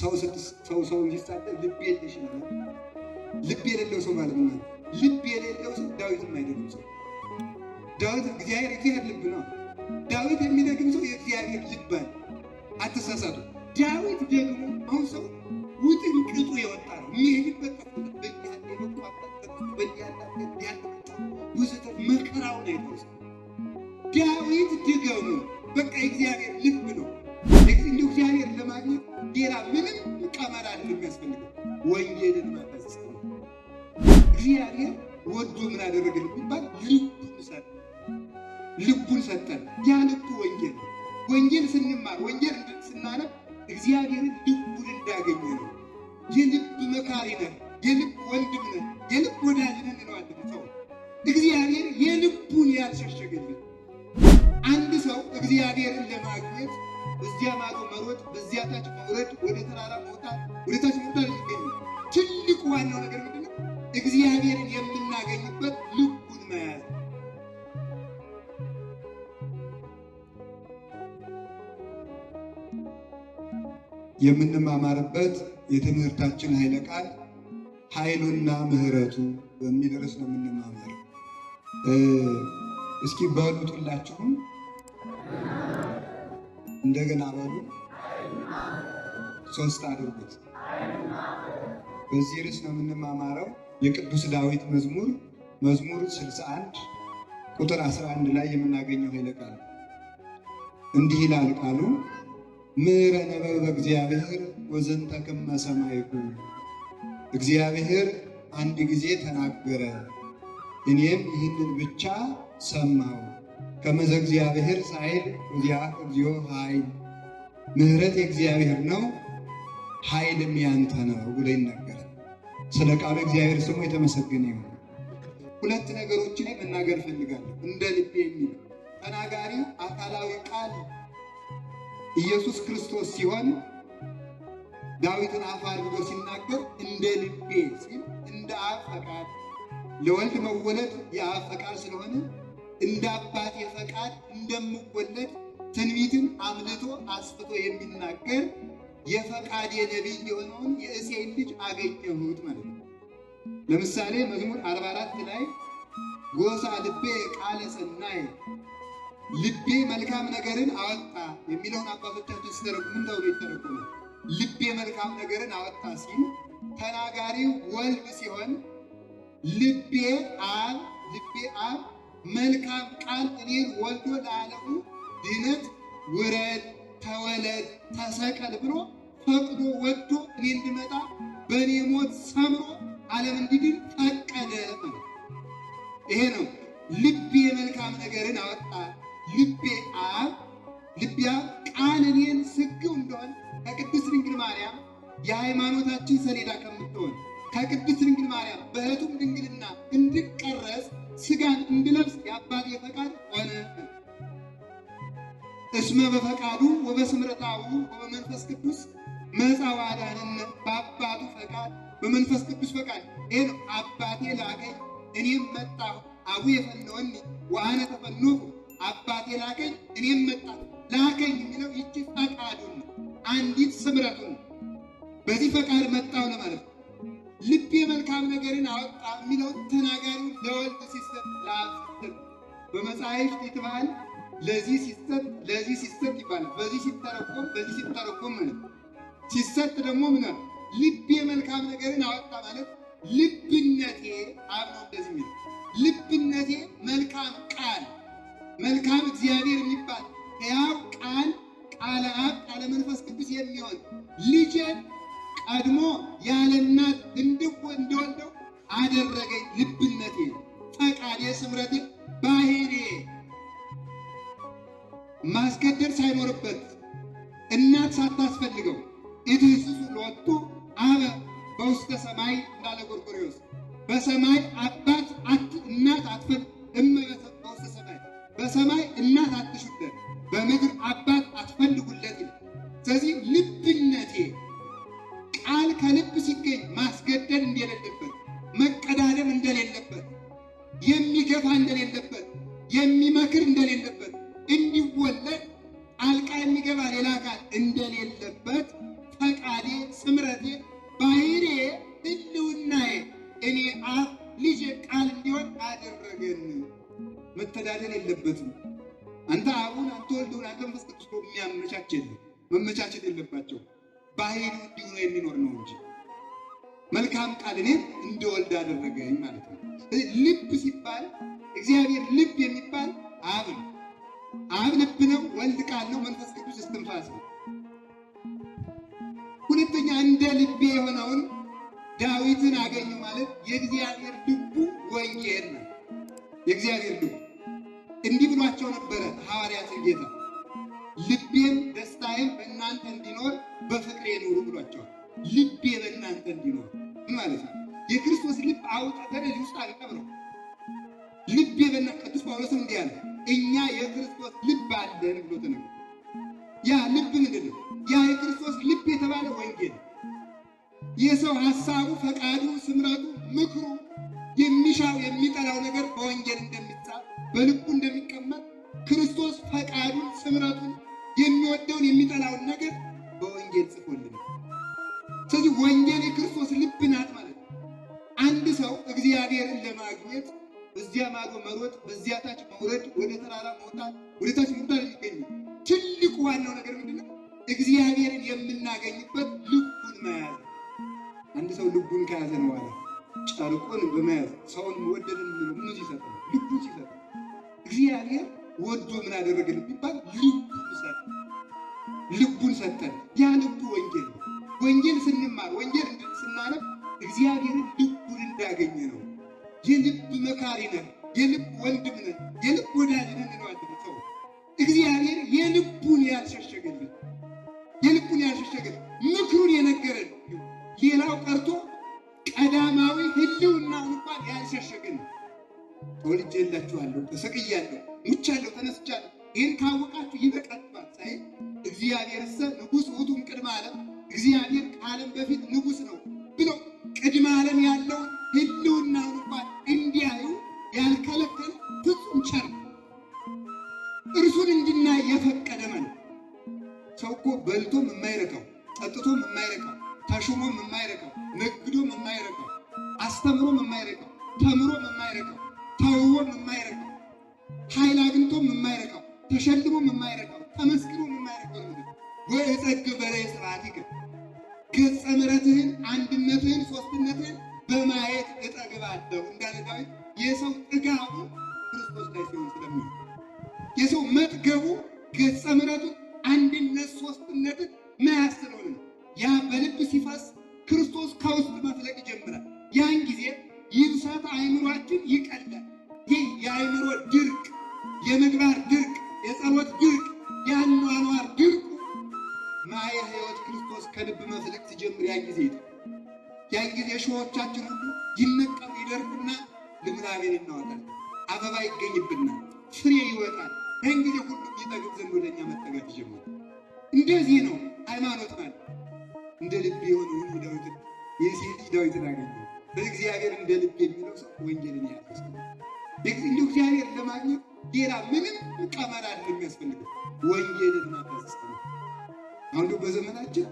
ሰው እንዲሳደብ ልብ የለሽ ነው። ልብ የሌለው ሰው ማለት ነው። ልብ የሌለው ሰው ዳዊትም አይደለም ሰው። ዳዊት እግዚአብሔር ልብ ነው። ዳዊት የሚደግም ሰው የእግዚአብሔር ልብ አለ። አትሳሳቱ። ዳዊት ደግሞ አሁን ሰው ውጥንቅጡ የወጣ ነው። የሚሄድበት መከራውን አይተውስ። ዳዊት ድገሙ በቃ እግዚአብሔር ልብ ነው። እንዲሁ እግዚአብሔር ለማግኘት ሌላ ምንም ቀመር አይደለም የሚያስፈልገው፣ ወንጌልን መፈጸም። እግዚአብሔር ወዶ ምን አደረገን ቢባል ልቡን ሰጠን። ያ ልቡ ወንጌል ነው። ወንጌል ስንማር ወንጌል ስናነብ እግዚአብሔርን ልቡን እንዳገኘ ነው። የልብ መካሪ ነን፣ የልብ ወንድም ነን፣ የልብ ወዳጅ ነን እንለዋለን። ሰው እግዚአብሔር የልቡን ያልሸሸገልን። አንድ ሰው እግዚአብሔርን ለማግኘት በዚያ ማዶ መሮጥ፣ በዚያ ታች መውረድ፣ ወደ ተራራ መውጣት፣ ወደ ታች መውጣት ይገኛል። ትልቁ ዋናው ነገር ምንድን ነው? እግዚአብሔርን የምናገኝበት ልቡን መያዝ። የምንማማርበት የትምህርታችን ኃይለ ቃል ኃይሉና ምሕረቱ በሚል ርዕስ ነው የምንማማረው። እስኪ በሉት ሁላችሁም እንደገና በሉ፣ ሶስት አድርጉት። በዚህ ርዕስ ነው የምንማማረው የቅዱስ ዳዊት መዝሙር 61 ቁጥር 11 ላይ የምናገኘው ኃይለ ቃል እንዲህ ይላል ቃሉ ምሕረ ነበበ እግዚአብሔር ወዘንተ ክመ ሰማይኩ። እግዚአብሔር አንድ ጊዜ ተናገረ፣ እኔም ይህንን ብቻ ሰማሁ። ከመዘ እግዚአብሔር ሳይል ወዲያ እግዚኦ ኃይል። ምሕረት የእግዚአብሔር ነው፣ ኃይልም ያንተ ነው ብሎ ይናገራል። ስለ ቃሉ እግዚአብሔር ስሙ የተመሰገነ ይሁን። ሁለት ነገሮችን መናገር ፈልጋለሁ። እንደ ልቤ የሚል ተናጋሪ አካላዊ ቃል ኢየሱስ ክርስቶስ ሲሆን ዳዊትን አፍ አድርጎ ሲናገር እንደ ልቤ ሲል እንደ አብ ፈቃድ፣ ለወልድ መወለድ የአብ ፈቃድ ስለሆነ እንደ አባቴ ፈቃድ እንደምወለድ ትንቢትን አምልቶ አስፍቶ የሚናገር የፈቃድ የነቢይ የሆነውን የእሴይን ልጅ አገኘሁት ማለት ነው። ለምሳሌ መዝሙር 44 ላይ ጎሳ ልቤ ቃለ ሰናይ፣ ልቤ መልካም ነገርን አወጣ የሚለውን አባቶቻችን ሲተረጉሙ ምን ተብሎ ይተረጎማል? ልቤ መልካም ነገርን አወጣ ሲል ተናጋሪው ወልድ ሲሆን ልቤ አብ መልካም ቃል እኔን ወልዶ ለዓለሙ ድነት ውረድ፣ ተወለድ፣ ተሰቀል ብሎ ፈቅዶ ወዶ እኔ እንድመጣ በእኔ ሞት ሰምሮ ዓለም እንዲድን ፈቀደ። ይሄ ነው ልቤ መልካም ነገርን አወጣ። ልቤ አብ ቃል እኔን ስግው እንደሆን ከቅድስት ድንግል ማርያም የሃይማኖታችን ሰሌዳ ከምትሆን ከቅድስት ድንግል ማርያም በሕቱም ድንግልና እንድቀረጽ ስጋን እንድለብስ የአባቴ ፈቃድ ሆነ። እስመ በፈቃዱ ወበስምረታው ወበመንፈስ ቅዱስ መጻ ወአዳነነ። በአባቱ ፈቃድ በመንፈስ ቅዱስ ፈቃድ ይሄ ነው። አባቴ ላከኝ እኔም መጣሁ። አቡየ ፈነወኒ ወአነ ተፈነውኩ። አባቴ ላከኝ እኔም መጣሁ። ላከኝ የሚለው ይቺ ፈቃዱን ነው፣ አንዲት ስምረቱን። በዚህ ፈቃድ መጣሁ ለማለት ነው። ልቤ መልካም ነገርን አወጣ የሚለው ተናጋሪው ለወልድ ሲሰጥ ለአብ ሲሰጥ በመጽሐፍት ይትባል ለዚህ ሲሰጥ ይባላል። በዚህ ሲተረጎም ማለት ሲሰጥ ደግሞ ምን ልቤ መልካም ነገርን አወጣ ማለት ልብነቴ አብ ነው። እንደዚህ የሚለው ልብነቴ መልካም ቃል መልካም እግዚአብሔር የሚባል ያው ቃለ አብ ቃለ መንፈስ ቅዱስ የሚሆን ልጄን ቀድሞ ያለ እናት እንደወልደው አደረገኝ። ልብነቴ ፈቃዴ ስምረቴ ባህሬ ማስገደድ ሳይኖርበት እናት ሳታስፈልገው ኢትሕስሱ ሎቱ አበ በውስተ ሰማይ እንዳለ ጎርጎርዮስ በሰማይ አባት እናት አትፈልግ በውስተ ሰማይ በሰማይ እናት አትሹለት በምድር አባት አትፈልጉለት። ስለዚህ ልብነቴ ቃል ከልብ ሲገኝ ማስገደድ እንደሌለበት፣ መቀዳደም እንደሌለበት፣ የሚገፋ እንደሌለበት፣ የሚመክር እንደሌለበት፣ እንዲወለድ ጣልቃ የሚገባ ሌላ አካል እንደሌለበት ፈቃዴ ስምረቴ ባህሬ ህልውናዬ እኔ አብ ልጅ ቃል እንዲሆን አደረገን። መተዳደር የለበትም። አንተ አቡን አንተ ወልዱን አንተ መንፈስ ቅዱስ የሚያመቻች የለም። መመቻቸት የለባቸው። ባህሪው እንዲሁ ነው የሚኖር ነው እንጂ መልካም ቃል እኔን እንደወልድ አደረገኝ ማለት ነው። ልብ ሲባል እግዚአብሔር ልብ የሚባል አብ ነው። አብ ልብ ነው፣ ወልድ ቃል ነው፣ መንፈስ ቅዱስ እስትንፋስ ነው። ሁለተኛ እንደ ልቤ የሆነውን ዳዊትን አገኘ ማለት የእግዚአብሔር ልቡ ወንጌል ነው። የእግዚአብሔር ልቡ እንዲህ ብሏቸው ነበረ ሐዋርያትን ጌታ ልቤም ደስታዬም በእናንተ እንዲኖር በፍቅሬ ኑሩ ብሏቸዋል። ልቤ በእናንተ እንዲኖር ምን ማለት ነው? የክርስቶስ ልብ አውጥተን እዚህ ውስጥ አንቀብረው። ልቤ በእናንተ ቅዱስ ጳውሎስም እንዲህ አለ፣ እኛ የክርስቶስ ልብ አለን ብሎ ተነገረ። ያ ልብ ምንድን ነው? ያ የክርስቶስ ልብ የተባለ ወንጌል የሰው ሐሳቡ፣ ፈቃዱ፣ ስምረቱ፣ ምክሩ የሚሻው የሚጠላው ነገር በወንጌል እንደሚጻፍ በልቡ እንደሚቀመጥ ክርስቶስ ፈቃዱን፣ ስምረቱን፣ የሚወደውን የሚጠላውን ነገር በወንጌል ጽፎልን። ስለዚህ ወንጌል የክርስቶስ ልብ ናት ማለት ነው። አንድ ሰው እግዚአብሔርን ለማግኘት በዚያ ማዶ መሮጥ፣ በዚያ ታች መውረድ፣ ወደ ተራራ መውጣት፣ ወደ ታች መውጣት የሚገኙ ትልቁ ዋናው ነገር ምንድነው? እግዚአብሔርን የምናገኝበት ልቡን መያዝ። አንድ ሰው ልቡን ከያዘ ነው በኋላ ጨርቁን በመያዝ ሰውን ወደደን የሚለው ምን ሲሰጠን? ልቡን ሲሰጠን። እግዚአብሔር ወዶ ምን አደረገልን ቢባል ልቡን ሰጠን። ያ ልቡ ወንጌል ነው። ወንጌል ስንማር ወንጌል ስናነብ እግዚአብሔርን ልቡን እንዳገኘ ነው። የልብ መካሪ ነህ፣ የልብ ወንድም ነህ፣ የልብ ወዳጅ ነህ እንለዋለን። ሰው እግዚአብሔር የልቡን ያልሸሸገልን ምክሩን የነገረን ሌላው ቀርቶ ቀዳማዊ ህልውናውን እንኳን ያልሸሸገን ተወልጄላችኋለሁ፣ ተሰቅያለሁ፣ ሙቻለሁ፣ ተነስቻለሁ ይህን ካወቃችሁ ይበቃችኋል ሳይል እግዚአብሔርሰ ንጉሥ ውእቱ እምቅድመ ዓለም እግዚአብሔር ከዓለም በፊት ንጉሥ ነው ብሎ ቅድመ ዓለም ያለውን ህልውናውን እንኳን እንዲያዩ ያልከለከለ ፍጹም ቸር እርሱን እንድናይ የፈቀደ ማለት። ሰው እኮ በልቶም የማይረካው፣ ጠጥቶም የማይረካው፣ ተሹሞም የማይረካው፣ ነግዶም የማይረካው፣ አስተምሮም የማይረካው፣ ተምሮም የማይረካው፣ ተውቦም የማይረካው፣ ኃይል አግኝቶም የማይረካው፣ ተሸልሞም የማይረካው፣ ተመስክሮም የማይረካው ነው። ወእጸግብ በላይ ስብሐቲከ ገጸ ምሕረትህን፣ አንድነትህን፣ ሦስትነትህን በማየት እጠግባለሁ እንዳለ ዳዊት የሰው ጥጋቡ ክርስቶስ ላይ ሲሆን ስለሚሆን የሰው መጥገቡ ገጸ ምሕረቱን፣ አንድነት፣ ሦስትነትን መያዝ ስለሆነ ነው። ያ በልብ ሲፈስ ክርስቶስ ከውስጥ መፍለቅ ይጀምራል። ያን ጊዜ ይብሳት አእምሯችን ይቀላል። ይህ የአእምሮ ድርቅ፣ የምግባር ድርቅ፣ የጸሎት ድርቅ፣ የአኗኗር ድርቁ ማየ ሕይወት ክርስቶስ ከልብ መፍለቅ ሲጀምር ያን ጊዜ ያን ጊዜ እሾሆቻችን ሁሉ ይነቀሉ፣ ይደርቁና ልምላሜን እናወጣለን። አበባ ይገኝብናል፣ ፍሬ ይወጣል። ያን ጊዜ ሁሉም ይጠግብ ዘንድ ወደኛ መጠጋት ይጀምራል። እንደዚህ ነው ሃይማኖት ማለት። እንደ ልብ የሆነውን ዳዊትን የሴት ልጅ ዳዊትን አገኘው። በእግዚአብሔር እንደ ልብ የሚለው ሰው ወንጌልን ያፈስል። እንዲሁ እግዚአብሔር ለማግኘት ሌላ ምንም ቀመር አይደለም የሚያስፈልገው፣ ወንጌልን ማፈስ ነው። አሁን በዘመናችን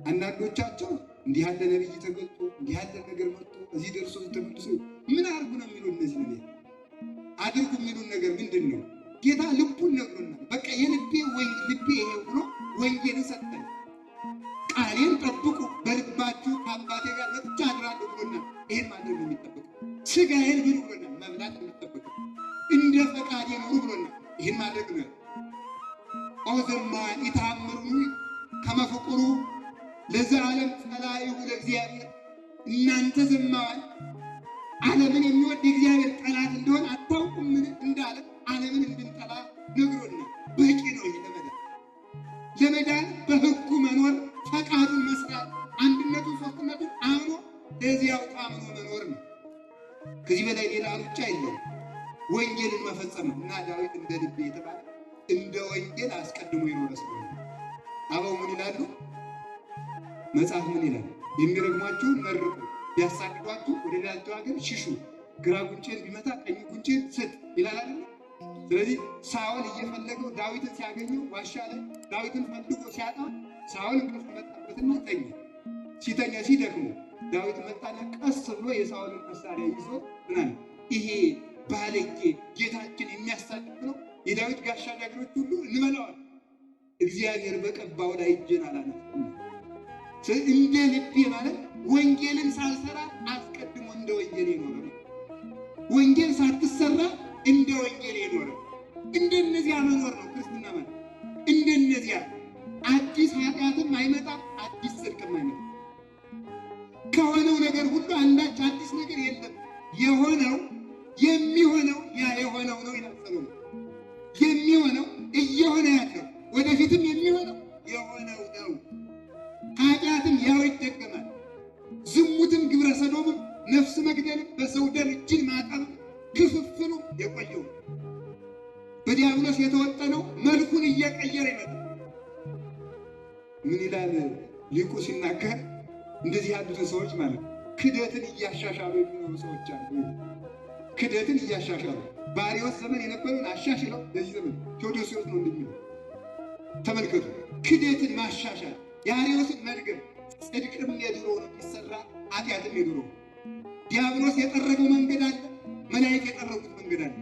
አንዳንዶቻቸው እንዲህ ያለ ነብይ ተገልጦ እንዲህ ያለ ነገር መጥቶ እዚህ ደርሶ ተመልሶ ምን አድርጉ ነው የሚሉ። እነዚህ ነው አድርጉ የሚሉን ነገር ምንድን ነው? ጌታ ልቡን ነግሮናል። በቃ የልቤ ልቤ ይሄ ብሎ ወንጌልን ሰጠን። ቃሌን ጠብቁ በልባችሁ ከአባቴ ጋር መጥቻ አድራለሁ ብሎናል። ይሄን ማድረግ ነው የሚጠበቀው። ስጋዬን ብሉ ብሎናል። መብላት ነው የሚጠበቀው። እንደ ፈቃዴ ኑሩ ብሎናል። ይሄን ማድረግ ነው። ኦዘማን ይታምሩ ከመፍቁሩ ለዘላለም ጸላኢሁ ለእግዚአብሔር። እናንተ ዘማዋን ዓለምን የሚወድ የእግዚአብሔር ጠላት እንደሆነ አታውቁምን እንዳለ ዓለምን እንድንጠላ ነግሮናል። በቂ ነው። ይሄ ለመዳን በሕጉ መኖር፣ ፈቃዱን መስራት፣ አንድነቱን ሦስትነቱን አምኖ ለዚያው አምኖ መኖር ነው። ከዚህ በላይ ሌላ ሩጫ የለውም። ወንጌልን መፈጸም እና ዳዊት እንደ ልቤ የተባለ እንደ ወንጌል አስቀድሞ የኖረ ስለሆነ አበው ምን ይላሉ? መጽሐፍ ምን ይላል? የሚረግሟችሁን መርቁ፣ ቢያሳድዷችሁ ወደ ሌላቸው ሀገር ሽሹ፣ ግራ ጉንጭን ቢመታ ቀኝ ጉንጭን ስጥ ይላል አይደል? ስለዚህ ሳኦል እየፈለገው ዳዊትን ሲያገኘው ዋሻ ላይ ዳዊትን ፈልጎ ሲያጣ ሳኦል እንቅልፍ መጣበትና ተኛ። ሲተኛ ሲደክሙ ዳዊት መጣና ቀስ ብሎ የሳኦልን መሳሪያ ይዞ ምናምን ይሄ ባለጌ ጌታችን የሚያሳድድ ነው፣ የዳዊት ጋሻ ጃግሬዎች ሁሉ እንበለዋል፣ እግዚአብሔር በቀባው ላይ እጄን አላነሳም። እንደ ልቤ ማለት ወንጌልን ሳልሰራ አስቀድሞ እንደ ወንጌል የኖረ ነው። ወንጌል ሳትሰራ እንደ ወንጌል የኖረ እንደነዚያ መኖር ነው ክርስትና ማለት። እንደነዚያ አዲስ ኃጢአትም አይመጣም፣ አዲስ ጽድቅም አይመጣም። ከሆነው ነገር ሁሉ አንዳች አዲስ ነገር የለም። የሆነው የሚሆነው ያ የሆነው ነው ይላል ሰሎሞን። የሚሆነው እየሆነ ያለው ወደፊትም የሚሆነው የሆነው ነው። ኃጢአትም ያው ይደገማል። ዝሙትም፣ ግብረ ሰዶምም፣ ነፍስ መግደልም፣ በሰው ደም እጅን ማጠብም ክፍፍሉ የቆየው በዲያብሎስ የተወጠነው መልኩን እየቀየረ ይመጣል። ምን ይላል ሊቁ ሲናገር? እንደዚህ ያሉትን ሰዎች ማለት ክደትን እያሻሻሉ የሚኖሩ ሰዎች አሉ። ክደትን እያሻሻሉ በአርዮስ ዘመን የነበረውን አሻሽለው በዚህ ዘመን ቴዎዶሲዎስ ነው እንደሚለው ተመልከቱ። ክደትን ማሻሻል፣ የአርዮስን መድገም። ጽድቅም የድሮ ነው የሚሰራ፣ ኃጢአትም የድሮ። ዲያብሎስ የጠረገው መንገድ አለ፣ መላእክት የጠረጉት መንገድ አለ።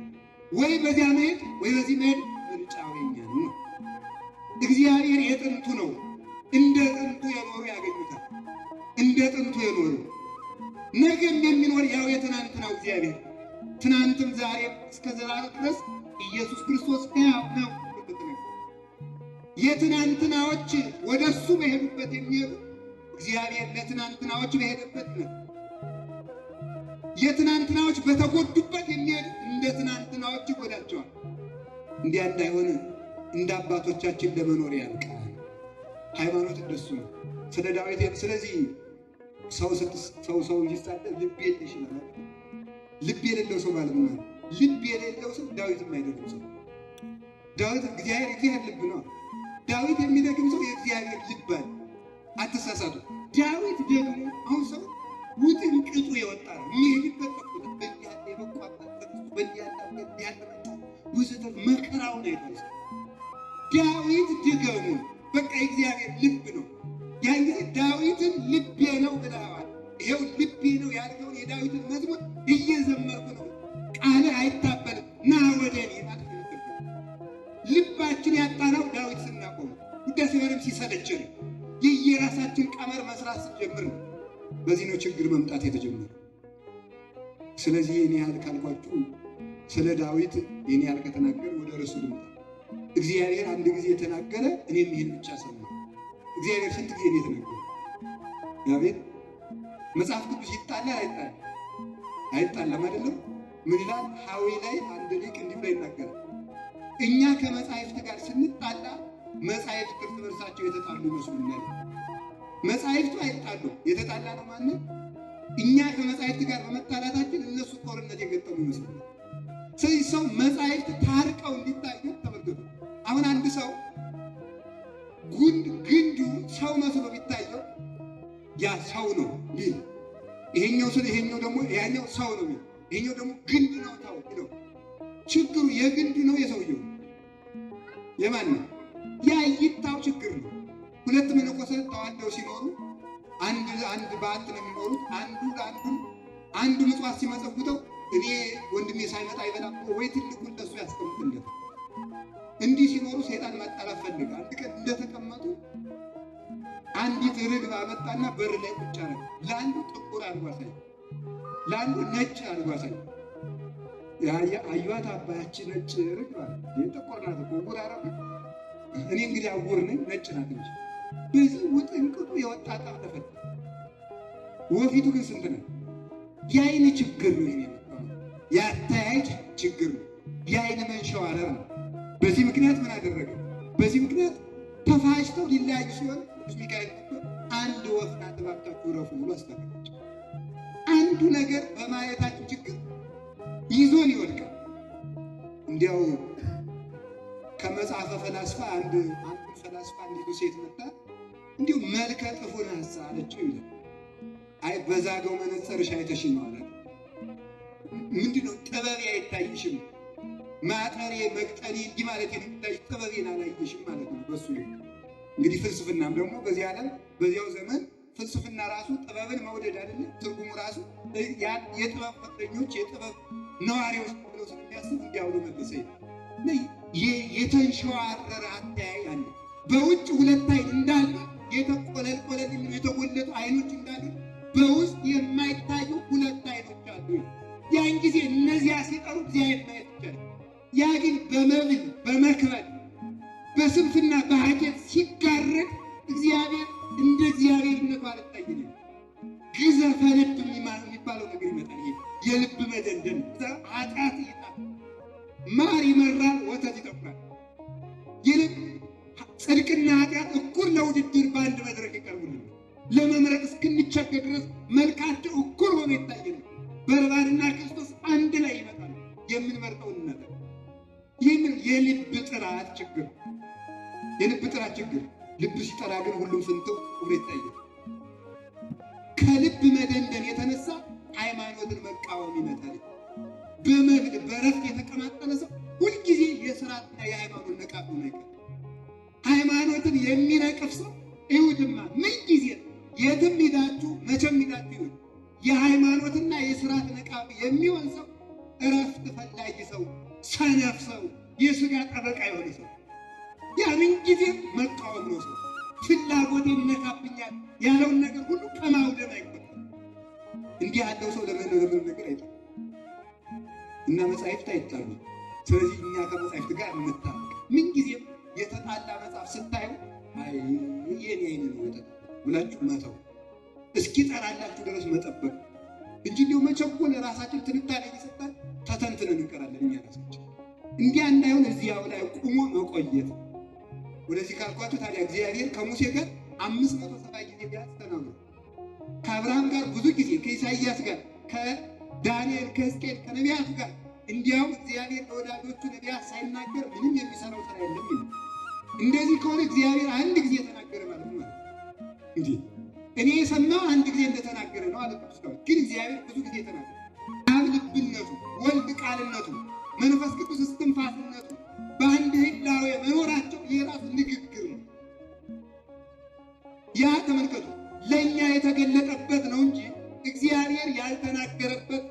ወይ በዚያ መሄድ ወይ በዚህ መሄድ፣ ምርጫው የኛ ነው። እግዚአብሔር የጥንቱ ነው። እንደ ጥንቱ የኖሩ ያገኙታል። እንደ ጥንቱ የኖሩ ነገም የሚኖር ያው የትናንትናው እግዚአብሔር ትናንትም ዛሬም እስከ ዘላለም ድረስ ኢየሱስ ክርስቶስ ሕያው ነው። የትናንትናዎች ወደ እሱ በሄዱበት የሚሄዱ እግዚአብሔር ለትናንትናዎች በሄደበት ነው። የትናንትናዎች በተጎዱበት የሚሄዱ እንደ ትናንትናዎች ይጎዳቸዋል። እንዲያ እንዳይሆን እንደ አባቶቻችን ለመኖር ያልቃል። ሃይማኖት እንደሱ ነው። ስለ ዳዊት ስለዚህ ሰው ሲሳደብ ልብ የለሽ ይላል። ልብ የሌለው ሰው ማለት ነው። ልብ የሌለው ሰው ዳዊትም አይደለም ሰው። ዳዊት እግዚአብሔር ልብ ነው። ዳዊት የሚደግም ሰው የእግዚአብሔር ልብ አለ። አትሳሳቱ። ዳዊት ደግሞ አሁን ሰው ውጥንቅጡ የወጣ ነው። የሚሄድበት በያለ የመቋጣት በያለ መከራውን አይታል። ዳዊት ድገሙ በቃ የእግዚአብሔር ልብ ነው። ያን ጊዜ ዳዊትን ልቤ ነው ብለዋል። ይሄው ልቤ ነው ያልከውን የዳዊትን መዝሙር እየዘመርኩ ነው። ቃል አይታበልም ና ወደ እኔ ማለት ነው። ልባችን ያጣናው ዳዊት ስናቆም ውዳሴ ማርያም ሲሰለቸን የየራሳችን ቀመር መስራት ስንጀምር ነው። በዚህ ነው ችግር መምጣት የተጀመረ። ስለዚህ የኔ ያህል ካልኳችሁ ስለ ዳዊት የኔ ያህል ከተናገር ወደ ርዕሱ ልምጣ። እግዚአብሔር አንድ ጊዜ የተናገረ እኔም ይህን ብቻ ሰማሁ። እግዚአብሔር ስንት ጊዜ ነው የተናገረ? ዳዊት መጽሐፍ ቅዱስ ይጣላል አይጣላም አይደለም? ምን ይላል? ሐዊ ላይ አንድ ሊቅ እንዲህ ብሎ ይናገራል። እኛ ከመጻሕፍት ጋር ስንጣላ መጻሕፍት እርስ በርሳቸው የተጣሉ ይመስሉናል። መጻሕፍቱ አይጣሉ፣ የተጣላ ነው ማለት እኛ ከመጻሕፍት ጋር በመጣላታችን እነሱ ጦርነት የገጠሙ ይመስሉናል። ስለዚህ ሰው መጻሕፍት ታርቀው እንዲታዩ ተመልከቱ። አሁን አንድ ሰው ግንዱ ሰው መስሎ ቢታየው ያ ሰው ነው ሊል፣ ይሄኛው ደግሞ ያኛው ሰው ነው ሊል፣ ይሄኛው ደግሞ ግንድ ነው ታው ይለው። ችግሩ የግንዱ ነው የሰውየው የማን ነው? ያ ይታው ችግር ነው። ሁለት መነኮሳት ተዋደው ሲኖሩ አንድ በዓት ነው የሚኖሩት። አንዱ ምጽዋት ሲመጸውተው እኔ ወንድሜ ሳይመጣ አይበላም ወይ ትልቁን ለሱ ያስቀምጥለት። እንዲህ ሲኖሩ ሰይጣን ማጣላት ፈልጋ አንድ ቀን እንደተቀመጡ አንዲት ርግብ አመጣና በር ላይ ቁጭ አለ። ለአንዱ ጥቁር አልጓሳኝ፣ ለአንዱ ነጭ አልጓሳኝ። አዩዋት አባያች ነጭ ርግብ አለ። ጥቁር ናት እኮ ጉር አረብ። እኔ እንግዲህ አጉር ነኝ፣ ነጭ ናት እንጂ። በዚህ ውጥንቅጡ የወጣ ጣም ተፈታ። ወፊቱ ግን ስንት ነው? የአይን ችግር ነው። ይሄ የአተያይ ችግር ነው። የአይን መንሸዋረር ነው። በዚህ ምክንያት ምን አደረገ? በዚህ ምክንያት ተፋጭተው ሊለያዩ ሲሆን ቅዱስ ሚካኤል አንድ ወፍ ናት እባካችሁ ረፉ ብሎ አስጠነቀቃቸው። አንዱ ነገር በማየታችን ችግር ይዞን ይወድቃል። እንዲያው ከመጽሐፈ ፈላስፋ አንድ ፈላስፋ እንዲሁ ሴት መጣ እንዲሁ መልከ ጥፉን ሀሳ አለችው ይላል። አይ በዛገው መነጽርሽ አይተሽ ነው አለ። ምንድነው ጥበቤ አይታይሽም፣ ማጠሬ መቅጠኔ እንዲህ ማለት የሚታይ ጥበቤን አላየሽም ማለት ነው። በሱ እንግዲህ ፍልስፍናም ደግሞ በዚህ ዓለም በዚያው ዘመን ፍልስፍና ጥበብን መውደድ አይደለም ትርጉሙ ራሱ የጥበብ ፈረኞች የጥበብ ነዋሪዎች ብለው ስለሚያስብ እንዲያውሉ መልሰ የተንሸዋረረ አተያይ አለ። በውጭ ሁለት አይን እንዳለ የተቆለል የተጎለጡ አይኖች እንዳሉ በውስጥ የማይታዩ ሁለት አይኖች አሉ። ያን ጊዜ እነዚያ ሲጠሩ እግዚአብሔር ማየት ይቻላል። ያ ግን በመብል በመክበል በስንፍና በሀኬት ሲጋረድ እግዚአብሔር እንደ እግዚአብሔርነቱ አልታየንም። ግዘፈ ልብ የሚባለው ነገር ይመጣል። ይሄ የልብ መደንደን ኃጢአት ይጣል። ማር ይመራል፣ ወተት ይጠቁራል። የልብ ጽድቅና ኃጢአት እኩል ለውድድር በአንድ መድረክ ይቀርቡልን። ለመምረጥ እስክንቸገር ድረስ መልካቸው እኩል ሆኖ ይታየን። በርባንና ክርስቶስ አንድ ላይ ይመጣል። የምንመርጠውን ነገር ይህምን የልብ ጥራት ችግር የልብ ጥራት ችግር። ልብ ሲጠራ ግን ሁሉም ፍንትው ብሎ ይታያል። ከልብ መደንደን የተነሳ ሃይማኖትን መቃወም ይመጣል። በመብል በረፍት የተቀማጠለ ሰው ሁልጊዜ የሥርዓትና የሃይማኖት ነቃፍ ነው ይቀር። ሃይማኖትን የሚነቅፍ ሰው ይሁድማ ምን ጊዜ የትም ሄዳችሁ መቼም ሄዳችሁ ይሁን የሃይማኖትና የሥርዓት ነቃፍ የሚሆን ሰው እረፍት ፈላጊ ሰው፣ ሰነፍ ሰው፣ የሥጋ ጠበቃ የሆነ ሰው ያ ምን ጊዜ መቃወም ነው። ሰው ፍላጎቴን ይነካብኛል ያለውን ነገር ሁሉ ከማውደም አይቆጠርም። እንዲህ ያለው ሰው ለምን ነገር አይጠቅም እና መጻሕፍት አይጣሉ። ስለዚህ እኛ ከመጻሕፍት ጋር እንታረቅ። ምን ጊዜም የተጣላ መጽሐፍ ስታዩ አይ የኔ አይነ ነው ወጣ ብላችሁ መተው እስኪ ጠራላችሁ ድረስ መጠበቅ እንጂ እንደው መቸኮል ራሳችን ትንታኔ እየሰጣን ተተንትነን እንቀራለን። እኛ ራሳችን እንዲያ እንዳይሆን እዚያው ላይ ቁሞ መቆየት። ወደዚህ ካልኳችሁ ታዲያ እግዚአብሔር ከሙሴ ጋር 570 ጊዜ ቢያንስ ተናግሯል። ከአብርሃም ጋር ብዙ ጊዜ፣ ከኢሳይያስ ጋር፣ ከዳንኤል፣ ከሕዝቅኤል፣ ከነቢያት ጋር እንዲያው እግዚአብሔር ለወዳጆቹ ነቢያት ሳይናገር ምንም የሚሰራው ስራ የለም ይላል። እንደዚህ ከሆነ እግዚአብሔር አንድ ጊዜ ተናገረ ማለት ነው። እንዴ እኔ የሰማው አንድ ጊዜ እንደተናገረ ነው አለ ቅዱስ ዳዊት። ግን እግዚአብሔር ብዙ ጊዜ ተናገረ። አብ ልብነቱ፣ ወልድ ቃልነቱ፣ መንፈስ ቅዱስ እስትንፋስነቱ በአንድ ህላዌ መኖራቸው የራሱ ንግግር ነው። ያ ተመልከቱ ለእኛ የተገለጠበት ነው እንጂ እግዚአብሔር ያልተናገረበት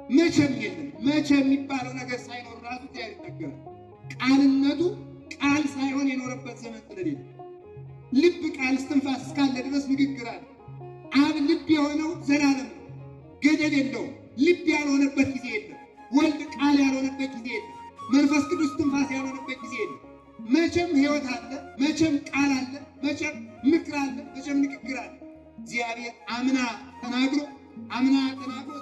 መቼም የለም። መቼ የሚባለው ነገር ሳይኖር ራሱ እግዚአብሔር ይናገራል። ቃልነቱ ቃል ሳይሆን የኖረበት ዘመን ስለሌለ ልብ ቃል እስትንፋስ እስካለ ድረስ ንግግር አለ። አብ ልብ የሆነው ዘላለም ነው፣ ገደብ የለውም። ልብ ያልሆነበት ጊዜ የለም። ወልድ ቃል ያልሆነበት ጊዜ የለም። መንፈስ ቅዱስ እስትንፋስ ያልሆነበት ጊዜ የለም። መቼም ሕይወት አለ፣ መቼም ቃል አለ፣ መቼም ምክር አለ፣ መቼም ንግግር አለ። እግዚአብሔር አምና ተናግሮ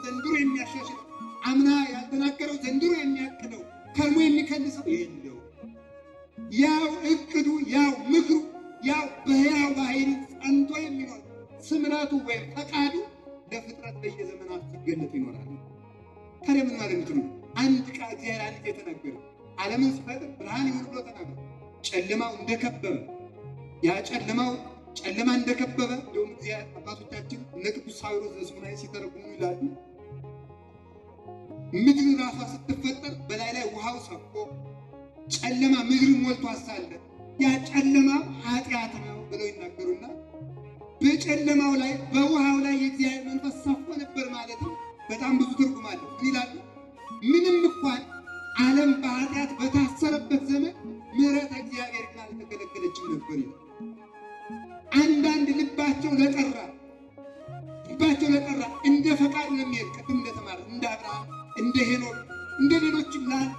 ዘንድሮ የሚያሻሽለው፣ አምና ያልተናገረው ዘንድሮ የሚያቅደው፣ ከርሞ የሚከልሰው የለው። ያው እቅዱ፣ ያው ምክሩ፣ ያው በሕያው ባህሪ ጸንቶ የሚኖር ስምረቱ ወይም ፈቃዱ ለፍጥረት በየዘመናት ሲገለጥ ይኖራል። ታዲያ ምን ማለት ነው? አንድ ቃል እግዚአብሔር አንድ የተናገረ ዓለምን ሲፈጥር ብርሃን ይሁን ብሎ ተናገረ። ጨለማው እንደከበበ ያ ጨለማ እንደከበበ እንደውም እግዚአብሔር አባቶቻችን እነ ቅዱስ ሳዊሮስ ዘስሙናይ ሲተረጉሙ ይላሉ ምድር ራሷ ስትፈጠር በላይ ላይ ውሃው ሰፎ ጨለማ ምድር ሞልቶ አሳለ ያ ጨለማ ኃጢአት ነው ብለው ይናገሩና በጨለማው ላይ በውሃው ላይ የእግዚአብሔር መንፈስ ሰፎ ነበር ማለት ነው። በጣም ብዙ ትርጉም አለው። ይላሉ ምንም እንኳን ዓለም በኃጢአት በታሰረበት ዘመን ምሕረት እግዚአብሔር ግን አልተከለከለችም ነበር ይላል። አንዳንድ ልባቸው ለጠራ እንደ ፈቃዱ ለሚሄድ ቅድም እንደተማረ እንደ አብርሃም፣ እንደ ሄኖክ፣ እንደ ሌሎችም ላል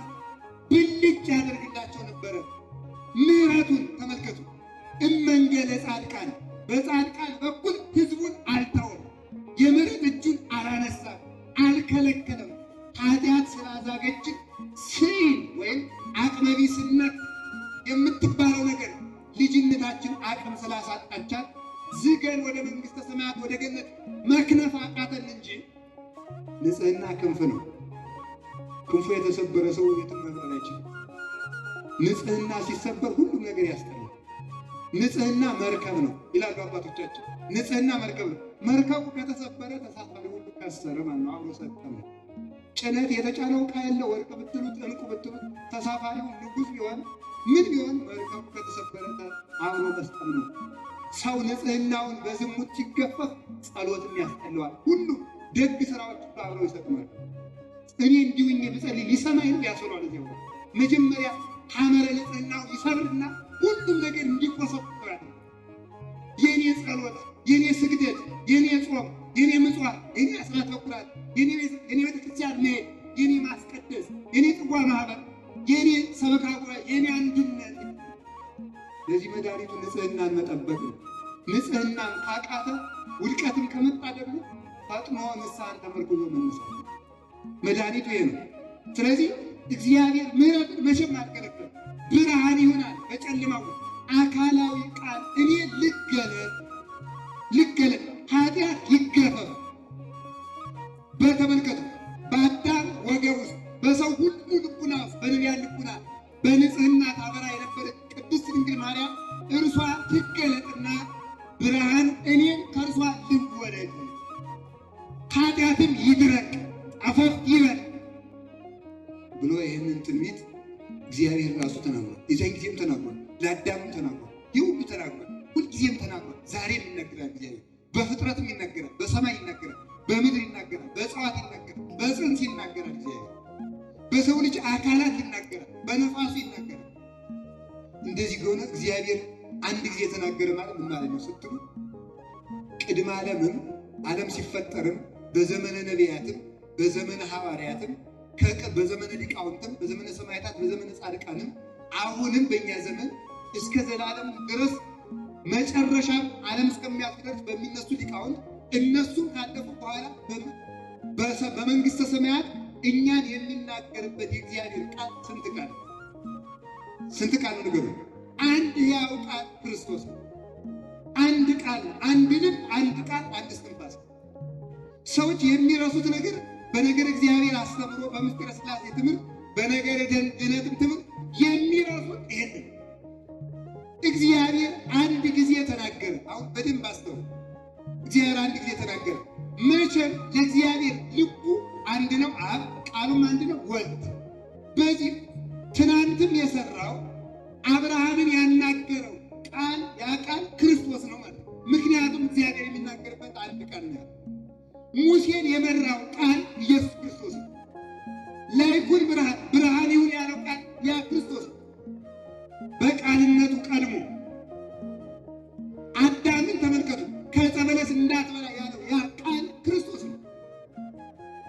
ብልጭ ያደርግላቸው ነበረ። ምሕረቱን ተመልከቱ። እመንገለ ጻድቃን በጻድቃን በኩል ሕዝቡን አልተወም። የምሕረት እጁን አላነሳም፣ አልከለከለም። ኃጢአት ስላዛገችን ሲል ወይም አቅመቢስነት የምትባለው ነገር ልጅነታችን አቅም ስላሳጣቻት ዝገን ወደ መንግሥተ ሰማያት ወደ ገነት መክነፍ አቃተን እንጂ ንጽሕና ክንፍ ነው። ክንፉ የተሰበረ ሰው የትም መብረር አይችልም። ንጽሕና ሲሰበር ሁሉም ነገር ያስጠላል። ንጽሕና መርከብ ነው ይላሉ አባቶቻችን። ንጽሕና መርከብ ነው። መርከቡ ከተሰበረ ተሳፋሪ ሁሉ ከሰረ ማለት ነው፣ አብሮ ሰጠመ። ጭነት የተጫነው ዕቃ የለ ወርቅ ብትሉት ዕንቁ ብትሉት ተሳፋሪው ንጉሥ ቢሆን ምን ቢሆን መርከቡ ከተሰበረ አብሮ መስጠም ነው። ሰው ንጽሕናውን በዝሙት ሲገፈፍ ጸሎትም ያስጠለዋል። ሁሉ ደግ ስራዎች ሁሉ አብረው ይሰጥማል። እኔ እንዲሁኝ ብጸልይ ሊሰማኝ ያስወራል። እዚያው መጀመሪያ ሐመረ ንጽሕናው ይሰብርና ሁሉም ነገር እንዲቆሰቁራል። የኔ ጸሎት፣ የኔ ስግደት፣ የኔ ጾም፣ የኔ ምጽዋት፣ የኔ አስራት በኩራት፣ የኔ ቤተክርስቲያን መሄድ፣ የኔ ማስቀደስ፣ የኔ ጽዋ ማህበር፣ የኔ ሰበካ ጉባኤ፣ የኔ አንድነት። ለዚህ መድኃኒቱ ንጽሕናን መጠበቅ ነው። ንጽሕናን ካቃተ ውድቀትም ከመጣ ደግሞ ፈጥኖ ንስሐን ተመርኩዞ መነሳት መድኃኒቱ ይሄ ነው። ስለዚህ እግዚአብሔር ምሕረትን መቼም አልከለከለም። ብርሃን ይሆናል በጨለማው አካላዊ ቃል እኔ ልገለጥ ኃጢአት ይገፈፍ። በተመልከቱ በአዳም ወገብ ውስጥ በሰው ሁሉ ልቡና ውስጥ በነቢያት ልቡና በንጽሕና ታበራ የነበረች ቅድስት ድንግል ማርያም እርሷ ትገለጥና ብርሃን እኔም ከእርሷ ልወለድ፣ ኃጢአትም ይድረቅ አፈፍ ይበል ብሎ ይህንን ትንቢት እግዚአብሔር ራሱ ተናግሯል። የዚያን ጊዜም ተናግሯል፣ ለአዳምም ተናግሯል፣ ይሁሉ ተናግሯል፣ ሁልጊዜም ተናግሯል። ዛሬም ይነገራል። እግዚአብሔር በፍጥረትም ይነገራል፣ በሰማይ ይነገራል፣ በምድር ይናገራል፣ በእጽዋት ይናገራል፣ በጽንስ ይናገራል። እግዚአብሔር በሰው ልጅ አካላት ይናገራል፣ በነፋሱ ይናገራል። እንደዚህ ከሆነ እግዚአብሔር አንድ ጊዜ የተናገረ ማለት ምን ማለት ነው ስትሉ ቅድመ ዓለምም ዓለም ሲፈጠርም በዘመነ ነቢያትም በዘመነ ሐዋርያትም በዘመነ ሊቃውንትም በዘመነ ሰማዕታት በዘመነ ጻድቃንም አሁንም በእኛ ዘመን እስከ ዘላለም ድረስ መጨረሻም ዓለም እስከሚያልፍ ድረስ በሚነሱ ሊቃውንት እነሱም ካለፉ በኋላ በመንግሥተ ሰማያት እኛን የሚናገርበት የእግዚአብሔር ቃል ስንት ቃል ነው ንገሩ? አንድ ሕያው ቃል ክርስቶስ ነው። አንድ ቃል፣ አንድ ልብ፣ አንድ ቃል፣ አንድ እስትንፋስ። ሰዎች የሚረሱት ነገር በነገር እግዚአብሔር አስተምሮ በምስጢረ ሥላሴ ትምህርት በነገር ድነትም ትምህርት የሚረሱት ይሄን እግዚአብሔር አንድ ጊዜ ተናገረ። አሁን በደንብ አስተውሉ። እግዚአብሔር አንድ ጊዜ ተናገረ። መቼም ለእግዚአብሔር ልቡ አንድ ነው፣ አብ ቃሉም አንድ ነው፣ ወልድ። በዚህ ትናንትም የሰራው አብርሃምን ያናገረው ቃል ያ ቃል ክርስቶስ ነው ማለት ነው። ምክንያቱም እግዚአብሔር የሚናገርበት አንድ ቃል ነው። ሙሴን የመራው ቃል ኢየሱስ ክርስቶስ ነው። ለይኩን ብርሃን ይሁን ያለው ቃል ያ ክርስቶስ ነው። በቃልነቱ ቀድሞ አዳምን ተመልከቱ፣ ከዕፀ በለስ እንዳትበላ ያለው ያ ቃል ክርስቶስ ነው።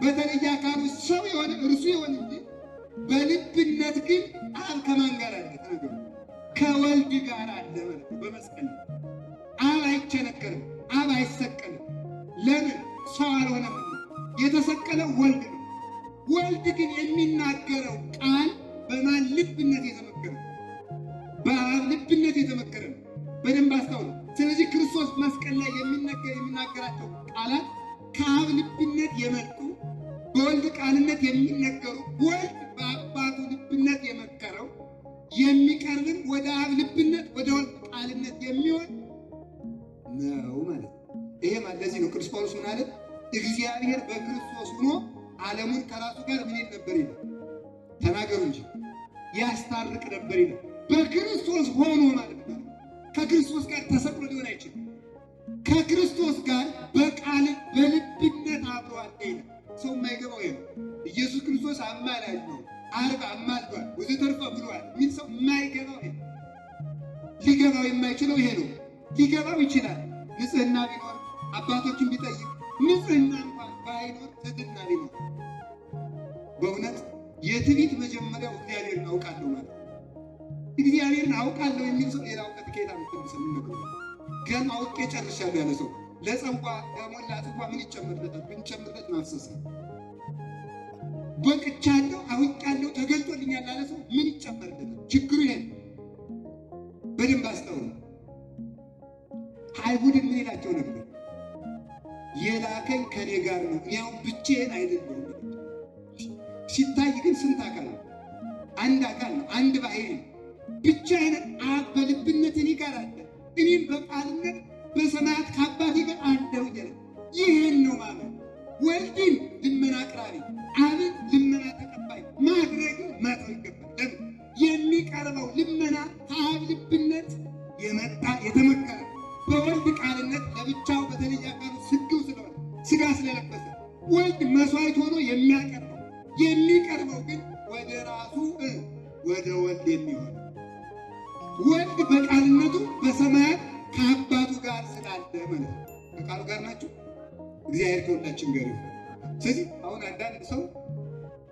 በተለየ አካሉ ሰው የሆነ እርሱ የሆነ እንጂ በልብነት ግን አብ ከማን ጋር አለ? ተናገሩ። ከወልድ ጋር አለ ማለት ነው። በመስቀል አብ አይቸነከርም፣ አብ አይሰቀልም። ለምን? ሰው አልሆነም። የተሰቀለው ወልድ ነው። ወልድ ግን የሚናገረው ቃል በማን ልብነት የተመከረ? በአብ ልብነት የተመከረ ነው። በደንብ አስተውሉ። ስለዚህ ክርስቶስ መስቀል ላይ የሚናገራቸው ቃላት ከአብ ልብነት የመጡ በወልድ ቃልነት የሚነገሩ፣ ወልድ በአባቱ ልብነት የመከረው የሚቀርብም ወደ አብ ልብነት ወደ ወልድ ቃልነት የሚሆን ነው ማለት ነው። ይሄ ማለት ለዚህ ነው ቅዱስ ጳውሎስ ምን አለ? እግዚአብሔር በክርስቶስ ሆኖ ዓለሙን ከራሱ ጋር ምን ይል ነበር ይላል? ተናገሩ እንጂ ያስታርቅ ነበር ይላል። በክርስቶስ ሆኖ ማለት ነው። ከክርስቶስ ጋር ተሰቅሎ ሊሆን አይችልም። ከክርስቶስ ጋር በቃል በልብነት አብሮ አለ ይላል። ሰው የማይገባው ይሄ ነው። ኢየሱስ ክርስቶስ አማላጅ ነው፣ ዓርብ አማልዷል፣ ወዘተርፈ ብሏል የሚል ሰው የማይገባው ይሄ ነው። ሊገባው የማይችለው ይሄ ነው። ሊገባው ይችላል ንጽሕና ቢኖር አባቶችን ቢጠይቅ፣ ንጽሕና እንኳን ባይኖር ትሕትና ቢኖር። በእውነት የትዕቢት መጀመሪያው እግዚአብሔርን አውቃለሁ ማለት ነው። እግዚአብሔርን አውቃለሁ የሚል ሰው ሌላ እውቀት ከየት አምጥተን የምንነግረው? ገና አውቄ ጨርሻለሁ ያለ ሰው ለጸንቋ ለሞላ ጽንቋ ምን ይጨመርለታል? ብንጨምርለት ማፍሰስ ነው። በቅቻለሁ አውቃለሁ ተገልጦልኛል ያለ ሰው ምን ይጨመርለታል? ችግሩ ይሄ በደንብ አስተውሉ። አይሁድን ምን ይላቸው ነበር? የላከኝ ከኔ ጋር ነው፣ ያው ብቻዬን አይደለም። ሲታይ ግን ስንት አካል ነው? አንድ አካል ነው፣ አንድ ባህሪ ነው። ብቻዬን አብ በልብነት እኔ ጋር አለ፣ እኔም በቃልነት በሰማያት ከአባቴ ጋር አለሁ እያለ ይህን ነው ማለት። ወልድን ልመና አቅራቢ፣ አብን ልመና ተቀባይ ማድረግ መተው ይገባል። ለምን? የሚቀርበው ልመና ከአብ ልብነት የመጣ የተመከረ፣ በወልድ ቃልነት ለብቻው በተለየ አካሉ ስግው ሥጋ ስለለበሰ ወልድ መስዋዕት ሆኖ የሚቀርበው ግን ወደ ራሱ ወደ ወልድ የሚሆን ወልድ በቃልነቱ በሰማያት ከአባቱ ጋር ስላለ ማለት ነው። ከቃሉ ጋር ናቸው። እግዚአብሔር ከሁላችን ጋር ይሁን። ስለዚህ አሁን አንዳንድ ሰው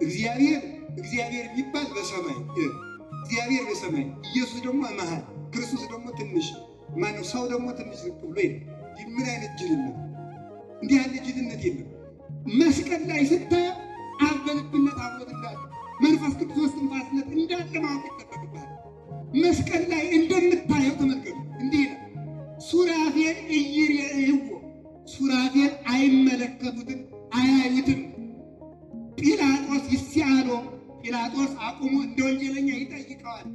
እግዚአብሔር የሚባል በሰማይ እግዚአብሔር በሰማይ ኢየሱስ ደግሞ መሃል ክርስቶስ ደግሞ ትንሽ ማነው ሰው ደግሞ ትንሽ ዝቅ ብሎ ይሄ ምን አይነት ጅልነት! እንዲህ ያለ ጅልነት የለም። መስቀል ላይ ስታየው አብ በልብነት አብሮት እንዳለ መንፈስ ቅዱስ እስትንፋስነት እንዳለ ማወቅ ይጠበቅብሃል። መስቀል ላይ እንደምታየው ተመልከቱ። እንዲህ ይላል ሱራፌል ኢይሬእይዎ፣ ሱራፌል አይመለከቱትም አያዩትም። ጲላጦስ ይስአሎ፣ ጲላጦስ አቁሞ እንደ ወንጀለኛ ይጠይቀዋል።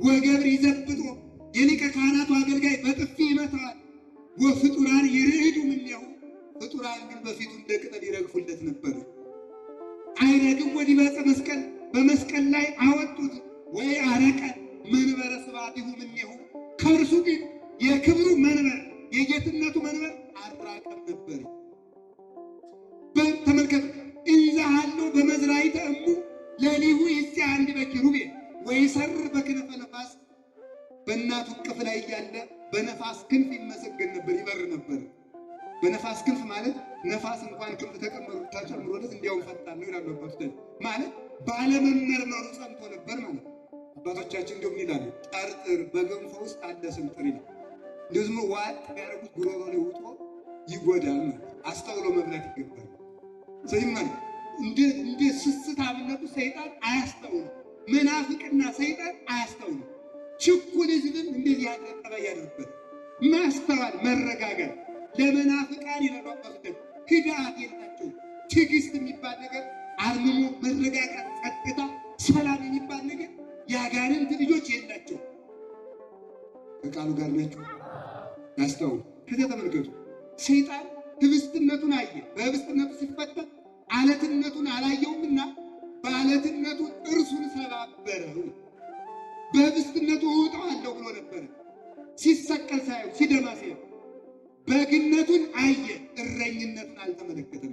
ወገብር ይዘብጦ፣ የሊቀ ካህናቱ አገልጋይ በጥፊ ይመታዋል። ወፍጡራን ይርዕዱ እምኔሁ፣ ፍጡራን ግን በፊቱ እንደ ቅጠል ይረግፉለት ነበር። አይረግም ወዲህ በዕፀ መስቀል፣ በመስቀል ላይ አወጡት። ወይ አረቀ መንበረ ስብሐቲሁ እምኔሁ፣ ከእርሱ ግን የክብሩ መንበር የጌትነቱ መንበር አልራቀም ነበር። ተመልከቱ። እንዘ ሀሎ በመዝራዕተ እሙ ለሊሁ ይስዓንድ በኪሩቤል ወይሰርር በክነፈ ነፋስ፣ በእናቱ እቅፍ ላይ እያለ በነፋስ ክንፍ ይመሰገን ነበር፣ ይበር ነበር። በነፋስ ክንፍ ማለት ነፋስ እንኳን ክንፍ ተጨምሮለት እንዲያውም ፈጣን ነው ይላሉ አባቶቻችን። ማለት ባለመመርመሩ ጸንቶ ነበር ማለት። አባቶቻችን እንደውም ይላሉ ጠርጥር በገንፎ ውስጥ አለ ስንጥር ይላል። እንደዚሁ ዋጥ ያደረጉት ጉሮሮ ላይ ውጦ ይጎዳል ማለት። አስተውሎ መብላት ይገባል። ስለዚህ ማለት እንደ ስስታምነቱ ሰይጣን አያስተውልም። መናፍቅና ሰይጣን አያስተውልም። ችኩል ሕዝብም እንደዚህ ያለ ጠባይ ያደርበት ማስተዋል መረጋጋት ለመናፍቃን ይለዋወጡት ክዳት የላቸው። ትዕግስት የሚባል ነገር አርምሞ መረጋጋት፣ ጸጥታ፣ ሰላም የሚባል ነገር የአጋንንት ልጆች የላቸው። ከቃሉ ጋር ናቸው። ያስተውሉ። ከዚያ ተመልከቱ። ሰይጣን ህብስትነቱን አየ። በህብስትነቱ ሲፈተን አለትነቱን አላየውምና በአለትነቱ እርሱን ሰባበረው። በህብስትነቱ እውጠዋለሁ ብሎ ነበረ። ሲሰቀል ሳየው ሲደማ ሳየው በግነቱን አየ፣ እረኝነቱን አልተመለከተም።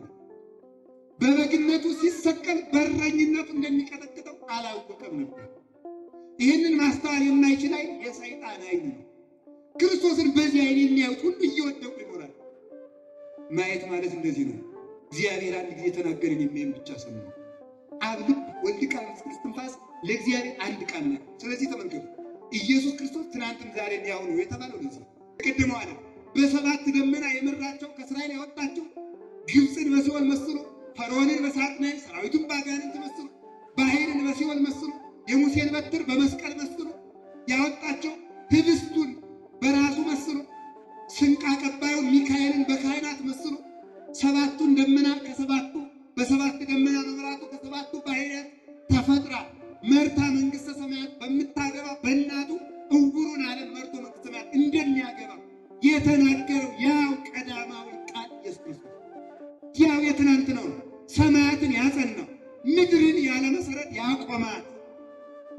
በበግነቱ ሲሰቀል በእረኝነቱ እንደሚቀጠቅጠው አላወቀም ነበር። ይህንን ማስተዋል የማይችል ዓይን የሰይጣን ዓይን ነው። ክርስቶስን በዚህ ዓይን የሚያዩት ሁሉ እየወደቁ ይኖራል። ማየት ማለት እንደዚህ ነው። እግዚአብሔር አንድ ጊዜ ተናገረን የሚያይም ብቻ ሰማ። አብ ልብ፣ ወልድ ቃል፣ መንፈስ ቅዱስ ትንፋስ ለእግዚአብሔር አንድ ቃል ነው። ስለዚህ ተመልከቱ። ኢየሱስ ክርስቶስ ትናንትም ዛሬም ያው ነው የተባለው ለዚህ ቅድመው አለ። በሰባት ደመና የመራቸው ከእስራኤል ያወጣቸው ግብፅን በሲኦል መስሎ፣ ፈርዖንን በሳጥናኤል ሰራዊቱን በአጋንንት መስሎ፣ ባሕርን በሲኦል መስሎ፣ የሙሴን በትር በመስቀል መስሎ ያወጣቸው ህብስቱን በራሱ መስሎ፣ ስንቅ አቀባዩን ሚካኤልን በካህናት መስሎ፣ ሰባቱን ደመና ከሰባቱ በሰባት ደመና መምራቱ ከሰባቱ ባሕርያት ተፈጥራ መርታ መንግሥተ ሰማያት በምታገባ በእናቱ እውሩን ዓለም መርቶ መንግሥተ ሰማያት እንደሚያገባ የተናገረው ያው ቀዳማዊ ቃል ኢየሱስ ክርስቶስ ያው የትናንት ነው። ሰማያትን ያጸናው ምድርን ያለ መሰረት ያቆማት።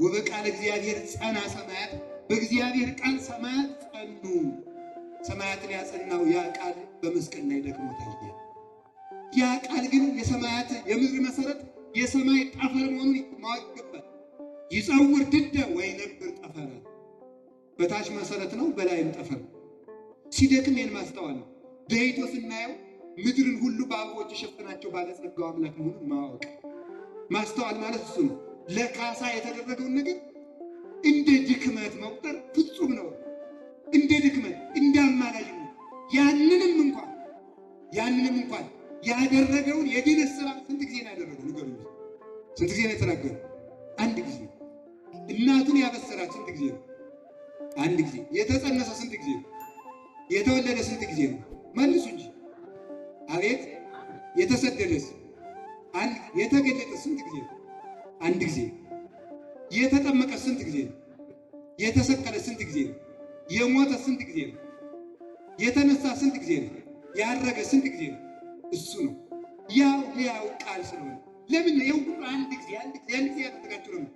ወበቃል እግዚአብሔር ጸና ሰማያት፣ በእግዚአብሔር ቃል ሰማያት ጸኑ። ሰማያትን ያጸናው ያ ቃል በመስቀል ላይ ደክሞ ታየ። ያ ቃል ግን የሰማያት የምድር መሰረት የሰማይ ጠፈር መሆኑን ማወቅ ይገባል። ይጸውር ድደ ወይነብር ጠፈረ፣ በታች መሰረት ነው፣ በላይም ጠፈር። ሲደክም ይህን ማስተዋል ነው። ደይቶ ስናየው ምድርን ሁሉ በአበቦች የሸፈናቸው ባለጸጋው አምላክ መሆኑን ማወቅ ማስተዋል ማለት እሱ ነው። ለካሳ የተደረገውን ነገር እንደ ድክመት መቁጠር ፍጹም ነው። እንደ ድክመት እንደ አማላጅ ነው። ያንንም እንኳን ያደረገውን የድነት ስራ ስንት ጊዜ ነው ያደረገው? ንገሩኝ። ስንት ጊዜ ነው የተናገረው? አንድ ጊዜ። እናቱን ያበሰራት ስንት ጊዜ ነው? አንድ ጊዜ። የተጸነሰ ስንት ጊዜ ነው? የተወለደ ስንት ጊዜ ነው? መልሱ እንጂ። አቤት። የተሰደደስ? አንድ። የተገለጠ ስንት ጊዜ ነው? አንድ ጊዜ። የተጠመቀ ስንት ጊዜ ነው? የተሰቀለ ስንት ጊዜ ነው? የሞተ ስንት ጊዜ ነው? የተነሳ ስንት ጊዜ ነው? ያረገ ስንት ጊዜ ነው? እሱ ነው። ያው ቃል ስለሆነ ለምን ነው ሁሉ አንድ ጊዜ ያደረጋችሁ ነው?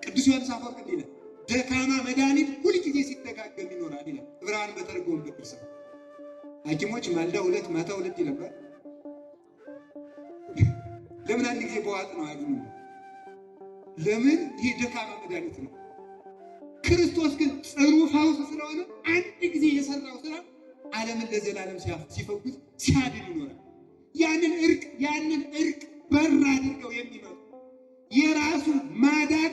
ቅዱስ ዮሐንስ አፈወርቅ እንዲህ ይላል፣ ደካማ መድኃኒት ሁልጊዜ ሲደጋገም ይኖራል ይላል። ዕብራውያን በተረጎሙበት ድርሰት ሐኪሞች ማልዳ 2 ማታ 2 ይለባል። ለምን አንድ ጊዜ በዋጥ ነው አግኙ? ለምን? ይሄ ደካማ መድኃኒት ነው። ክርስቶስ ግን ጽኑ ፈውስ ስለሆነ አንድ ጊዜ የሰራው ስራ ዓለምን ለዘላለም ሲፈውስ ሲያድን ይኖራል። ያንን እርቅ በር አድርገው የሚመጡ የራሱ ማዳን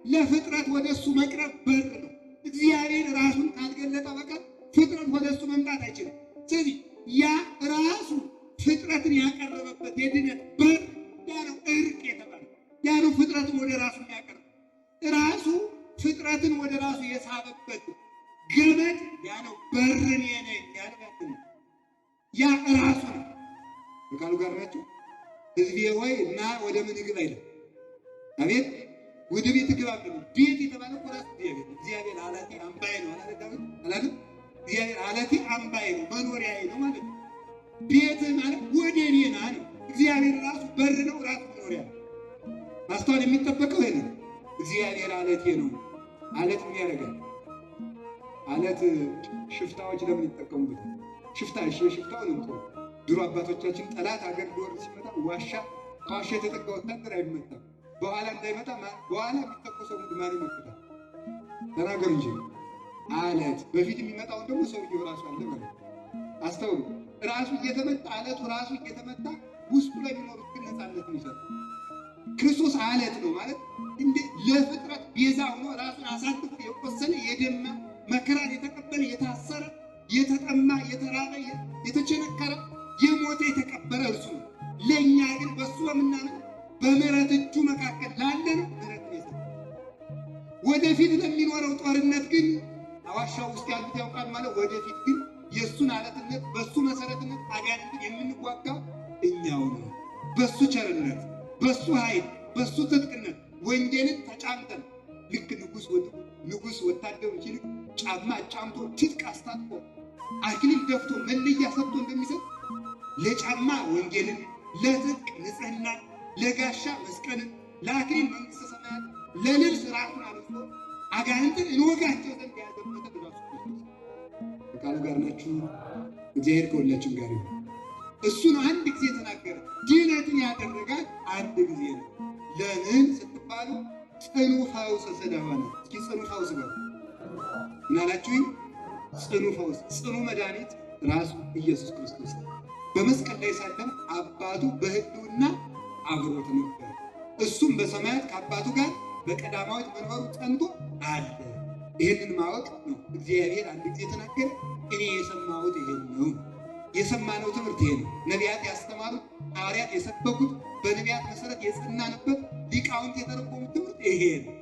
ለፍጥረት ወደ እሱ መቅረብ በር ነው። እግዚአብሔር ራሱን ካልገለጠ በቀር ፍጥረት ወደ እሱ መምጣት አይችልም። ስለዚህ ያ ራሱ ፍጥረትን ያቀረበበት የድነት በር ያ ነው እርቅ የተባለ። ያ ነው ፍጥረትን ወደ ራሱ የሚያቀርብ ራሱ ፍጥረትን ወደ ራሱ የሳበበት ገመድ ያ ነው። በርን የነኝ ያለው ያ ራሱ ነው። በቃሉ ጋር ናቸው። ሕዝቤ ሆይ እና ወደ ምን ግባ አይደል? አቤት ወደ ቤት ግባ ነው። ቤት የተባለው ራሱ እግዚአብሔር አለቴ አምባዬ ነው አላለም? እግዚአብሔር አለቴ አምባዬ ነው መኖሪያዬ ነው ማለት ነው። ቤት ማለት ወደ እኔ ና ነው። እግዚአብሔር ራሱ በር ነው፣ ራሱ መኖሪያ ነው። ማስተዋል የሚጠበቀው ይሄ ነው። እግዚአብሔር አለቴ ነው። አለት ምን ያደርጋል? አለት ሽፍታዎች ለምን ይጠቀሙበት? ሽፍታው ነው። ድሮ አባቶቻችን ጠላት አገር ሊወር ሲመጣ ዋሻ ከዋሻ የተጠጋ ወታደር አይመታም። በኋላ እንዳይመጣ በኋላ የሚተኮሰው ማን ይመታል? ተናገሩ እንጂ አለት በፊት የሚመጣውን ደግሞ ሰውየው ራሱ አለ ማለት አስተውሉ። ራሱ እየተመታ አለቱ ራሱ እየተመታ ውስጡ ላይ የሚኖሩት ግን ነፃነትን ይሰጣል። ክርስቶስ አለት ነው ማለት እንደ ለፍጥረት ቤዛ ሆኖ ራሱን አሳልፎ የቆሰለ የደማ መከራን የተቀበለ የታሰረ የተጠማ የተራበ የተቸነከረ የሞተ የተቀበረ እርሱ ነው። ለእኛ ግን በእሱ በምናምን በምሕረት እጁ መካከል ላለነው ምሕረትን የሰጠ ወደፊት ለሚኖረው ጦርነት ግን ዋሻው ውስጥ ያሉት ያውቃል ማለት ወደፊት ግን የእሱን አለትነት በእሱ መሰረትነት አጋንንትን የምንዋጋው እኛው ነው። በእሱ ቸርነት በእሱ ኃይል በእሱ ትጥቅነት ወንጌልን ተጫምተን ልክ ንጉሥ ወታደሩ ሲልክ ጫማ ጫምቶ ትጥቅ አስታጥቆ አክሊል ደፍቶ መለያ ሰጥቶ እንደሚሰጥ ለጫማ ወንጌልን፣ ለትጥቅ ንጽሕና፣ ለጋሻ መስቀልን፣ ለአክሊል መንግሥተ ሰማያት፣ ለልብስ ራሱን አልፎ አጋንንትን እንወጋቸው ዘንድ ያዘበተ ራሱ ከቃሉ ጋር ናችሁ። እግዚአብሔር ከሁላችን ጋር ይሁን። እሱን አንድ ጊዜ ተናገረ። ድነትን ያደረጋት አንድ ጊዜ ነው። ለምን ስትባሉ ጽኑ ፈውስ ስለሆነ። እስኪ ጽኑ ፈውስ ነው ምናላችሁኝ? ጽኑ ፈውስ፣ ጽኑ መድኃኒት ራሱ ኢየሱስ ክርስቶስ በመስቀል ላይ ሳለም አባቱ በሕልውና አብሮት ነበር። እሱም በሰማያት ከአባቱ ጋር በቀዳማዊት መንበሩ ጸንቶ አለ። ይህንን ማወቅ ነው። እግዚአብሔር አንድ ጊዜ ተናገረ። እኔ የሰማሁት ይሄን ነው። የሰማነው ትምህርት ይሄ ነው። ነቢያት ያስተማሩት፣ ሐዋርያት የሰበኩት፣ በነቢያት መሰረት የጸናንበት ሊቃውንት የተረጎሙት ትምህርት ይሄ ነው።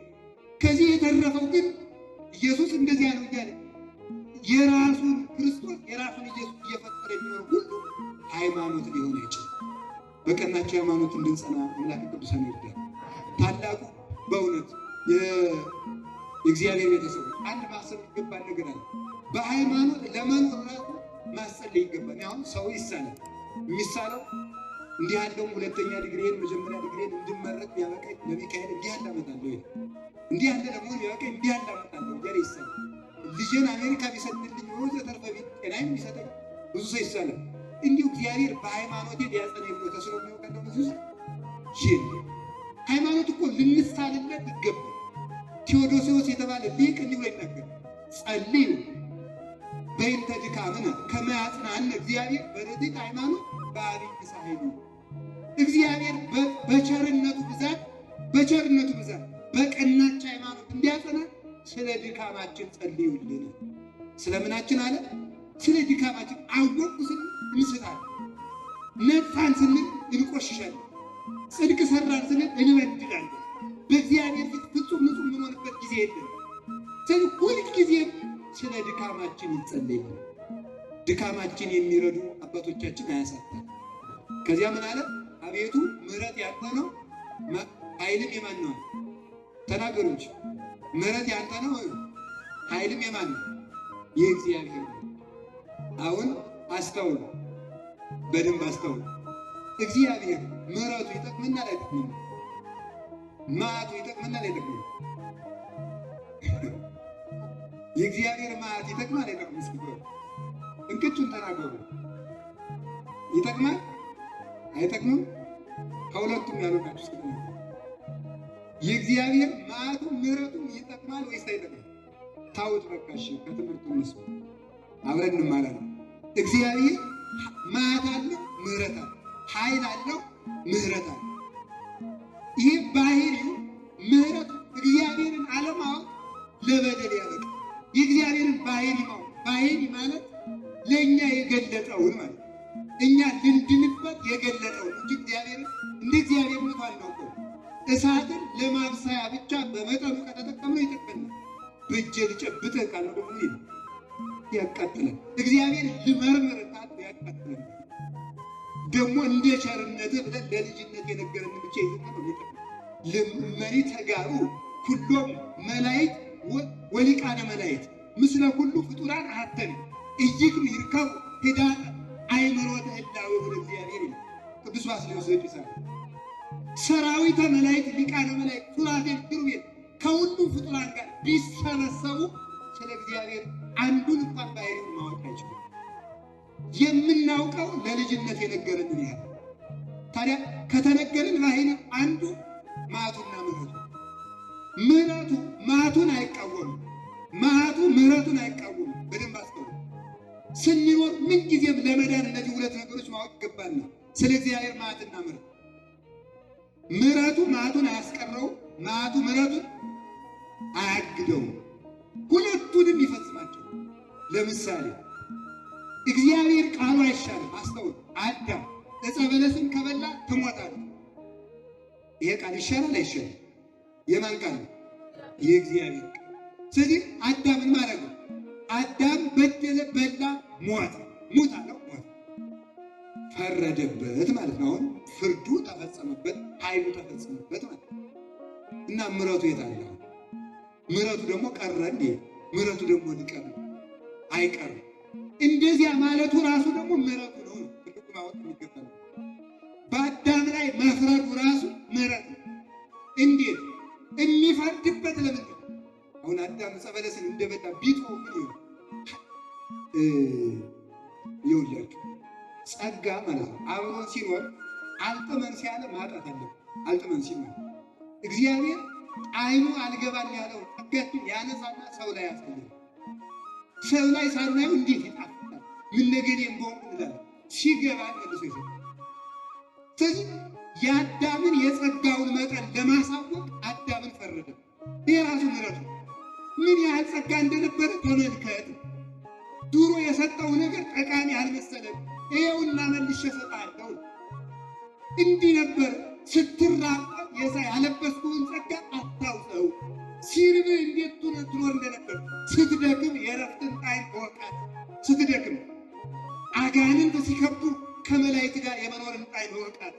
ከዚህ የተረፈው ግን ኢየሱስ እንደዚያ ነው እያለ የራሱን ክርስቶስ የራሱን ኢየሱስ እየፈጠረ የሚኖር ሁሉ ሃይማኖት ሊሆን አይችልም። በቀናቸው ሃይማኖት እንድንጸና አምላክ ቅዱሳን ይርዳል። ታላቁ በእውነት የእግዚአብሔር ቤተሰቦች አንድ ማሰብ ይገባል ነገር አለ። በሃይማኖት ለመኖር ራሱ ማሰለይ ይገባል። አሁን ሰው ይሳላል። የሚሳለው እንዲህ ያለውም ሁለተኛ ዲግሪን መጀመሪያ ዲግሪን እንድመረቅ ያበቃኝ ለሚካኤል እንዲህ ያለ አመጣለሁ ይሄ እንዲህ ያለ ደግሞ ያበቃኝ እንዲህ ያለ አመጣለሁ ያለ ይሳላል። ልጄን አሜሪካ ቢሰጥልኝ ወዘ ተርፈ ቢት ጤናዬን ቢሰጠኝ ብዙ ሰው ይሳላል። እንዲሁ እግዚአብሔር በሃይማኖቴ ሊያጸናኝ ብሎ ተስሎ የሚያውቀው ብዙ ይሄ ሃይማኖት እኮ ልንሳልለት ይገባል። ቴዎዶሲዎስ የተባለ ሊቅ እንዲህ ብሎ ይናገራል። ጸልዩ በእንተ ድካምነ ከመ ያጽናነ እግዚአብሔር በረድኤተ ሃይማኖት በዐቢይ ሣህሉ። እግዚአብሔር በቸርነቱ ብዛት በቀናች ሃይማኖት እንዲያጸና ስለ ድካማችን ጸልዩልን። ስለምናችን አለ? ስለ ድካማችን። አወቅሁ ስንል እንስታለን፣ ነጻን ስንል እንቆሽሻለን፣ ጽድቅ ሰራን ስንል እንበድላለን። በእግዚአብሔር ፊት ፍጹም ንጹሕ የምንሆንበት ጊዜ የለም። ስለዚህ ሁልጊዜ ስለ ድካማችን ይጸለያል። ድካማችን የሚረዱ አባቶቻችን አያሳጣም። ከዚያ ምን አለ? አቤቱ ምሕረት ያንተ ነው፣ ኃይልም የማን ነው? ተናገሩ እንጂ ምሕረት ያንተ ነው፣ ኃይልም የማን ነው? የእግዚአብሔር ነው። አሁን አስተውሉ፣ በደንብ አስተውሉ። እግዚአብሔር ምሕረቱ ይጠቅመናል አይጠቅመንም? መዓቱ ይጠቅመናል አይጠቅመንም? የእግዚአብሔር መዓት ይጠቅማል አይጠቅምም? እስኪ እንቅጩን ተናገሩ። ይጠቅማል አይጠቅምም? ከሁለቱም ያልሆናችሁ እስኪ የእግዚአብሔር መዓቱ ምሕረቱ ይጠቅማል ወይስ አይጠቅምም? ታውት በቃ እሺ፣ ከትምህርቱ እንስማ፣ አብረን እንማራለን። እግዚአብሔር መዓት አለው፣ ምሕረት አለው፣ ኃይል አለው፣ ምሕረት አለው። ይሄ ባህሪው ምሕረቱ እግዚአብሔርን አለማወቅ ለበደል ያበቃል። የእግዚአብሔርን ባህሪ ማወቅ፣ ባህሪ ማለት ለእኛ የገለጠውን ማለት እኛ ልንድንበት የገለጠውን እንጂ እግዚአብሔርን እንደ እግዚአብሔርነቱ አናውቀውም። እሳትን ለማብሰያ ብቻ በመጠኑ ከተጠቀምነው ይጠቅመናል። በእጄ ልጨብጥህ ካልነው ደግሞ ያቃጥለን። እግዚአብሔር ልመርምር ካልነው ያቃጥለን። ደግሞ እንደ ቸርነትህ ብለን ለልጅነት የነገረን ብቻ ይዘን ነው ልመኒ ተጋሩ ኩሎም መላእክት ወሊቃነ መላእክት ምስለ ኩሉ ፍጡራን አሐተን እይክሉ ይርከቡ ሄዳነ አይምሮተ ህላዌ ወደ እግዚአብሔር ይላል ቅዱስ ባስልዮስ ዘቂሳር። ሰራዊተ መላእክት ሊቃነ መላእክት ሱራፌል ኪሩቤል ከሁሉም ፍጡራን ጋር ቢሰበሰቡ ስለ እግዚአብሔር አንዱን እንኳን ባህሪውን ማወቅ አይችሉም። የምናውቀው ለልጅነት የነገረንን ያህል። ታዲያ ከተነገረን ባህሪ አንዱ መዓቱና ምሕረቱ። ምሕረቱ መዓቱን አይቃወምም፣ መዓቱ ምሕረቱን አይቃወምም። በደንብ አስተውሉ። ስንኖር ምንጊዜም ለመዳን እነዚህ ሁለት ነገሮች ማወቅ ይገባናል። ስለ እግዚአብሔር መዓትና ምሕረት። ምሕረቱ መዓቱን አያስቀረውም፣ መዓቱ ምሕረቱን አያግደውም። ሁለቱንም ይፈጽማቸው። ለምሳሌ እግዚአብሔር ቃሉ አይሻልም። አስተውሉ። አዳም ዕፀ በለስን ከበላ ትሞታለህ። ይሄ ቃል ይሻላል አይሻልም? የማን ቃል ነው? የእግዚአብሔር ቃል። ስለዚህ አዳምን ማድረግ ነው። አዳም በደለ፣ በላ፣ ሞተ። ሙት አለው፣ ሞተ። ፈረደበት ማለት ነው። አሁን ፍርዱ ተፈጸመበት፣ ኃይሉ ተፈጸመበት ማለት ነው። እና ምሕረቱ የት አለ? ምሕረቱ ደግሞ ቀረ እንዴ? ምሕረቱ ደግሞ ሊቀር አይቀርም። እንደዚያ ማለቱ ራሱ ደግሞ ምሕረቱ ነው። ትልቁ ማወቅ የሚገባው በአዳም ላይ መፍረዱ ራሱ ምሕረት ነው። እንዴት የሚፈርድበት ለምን? አሁን አዳም ዕፀ በለስን እንደበላ ቢተው ምን ይሆን? ይኸውላችሁ ጸጋ ማለት ነው። አብሮን ሲኖር አልጥመን ሲያለ ማጣት አለብን። አልጥመን ሲኖር እግዚአብሔር አይኑ አልገባን ያለው ጸጋችን ያነሳና ሰው ላይ ያሳያል። ሰው ላይ ሳናየው እንዴት ይጣፍጣል! ምን ነገር የምቦም እንላለን። ሲገባን መልሶ ይሰጣል። ስለዚህ የአዳምን የጸጋውን መጠን ለማሳወቅ አዳምን ፈረደ። ይህ ራሱ ምሕረቱ ምን ያህል ጸጋ እንደነበረ ተመልከት። ድሮ የሰጠው ነገር ጠቃሚ አልመሰለም። ይኸውና መልሼ እሰጥሃለሁ። እንዲህ ነበር ስትራቆት ያለበስኩህን ጸጋ አታውሰው። ሲርብህ እንዴት ትኖር እንደነበር፣ ስትደክም የእረፍትን ጣዕም እወቃት። ስትደክም አጋንንት ሲከቡ ከመላእክት ጋር የመኖርን ጣዕም እወቃት።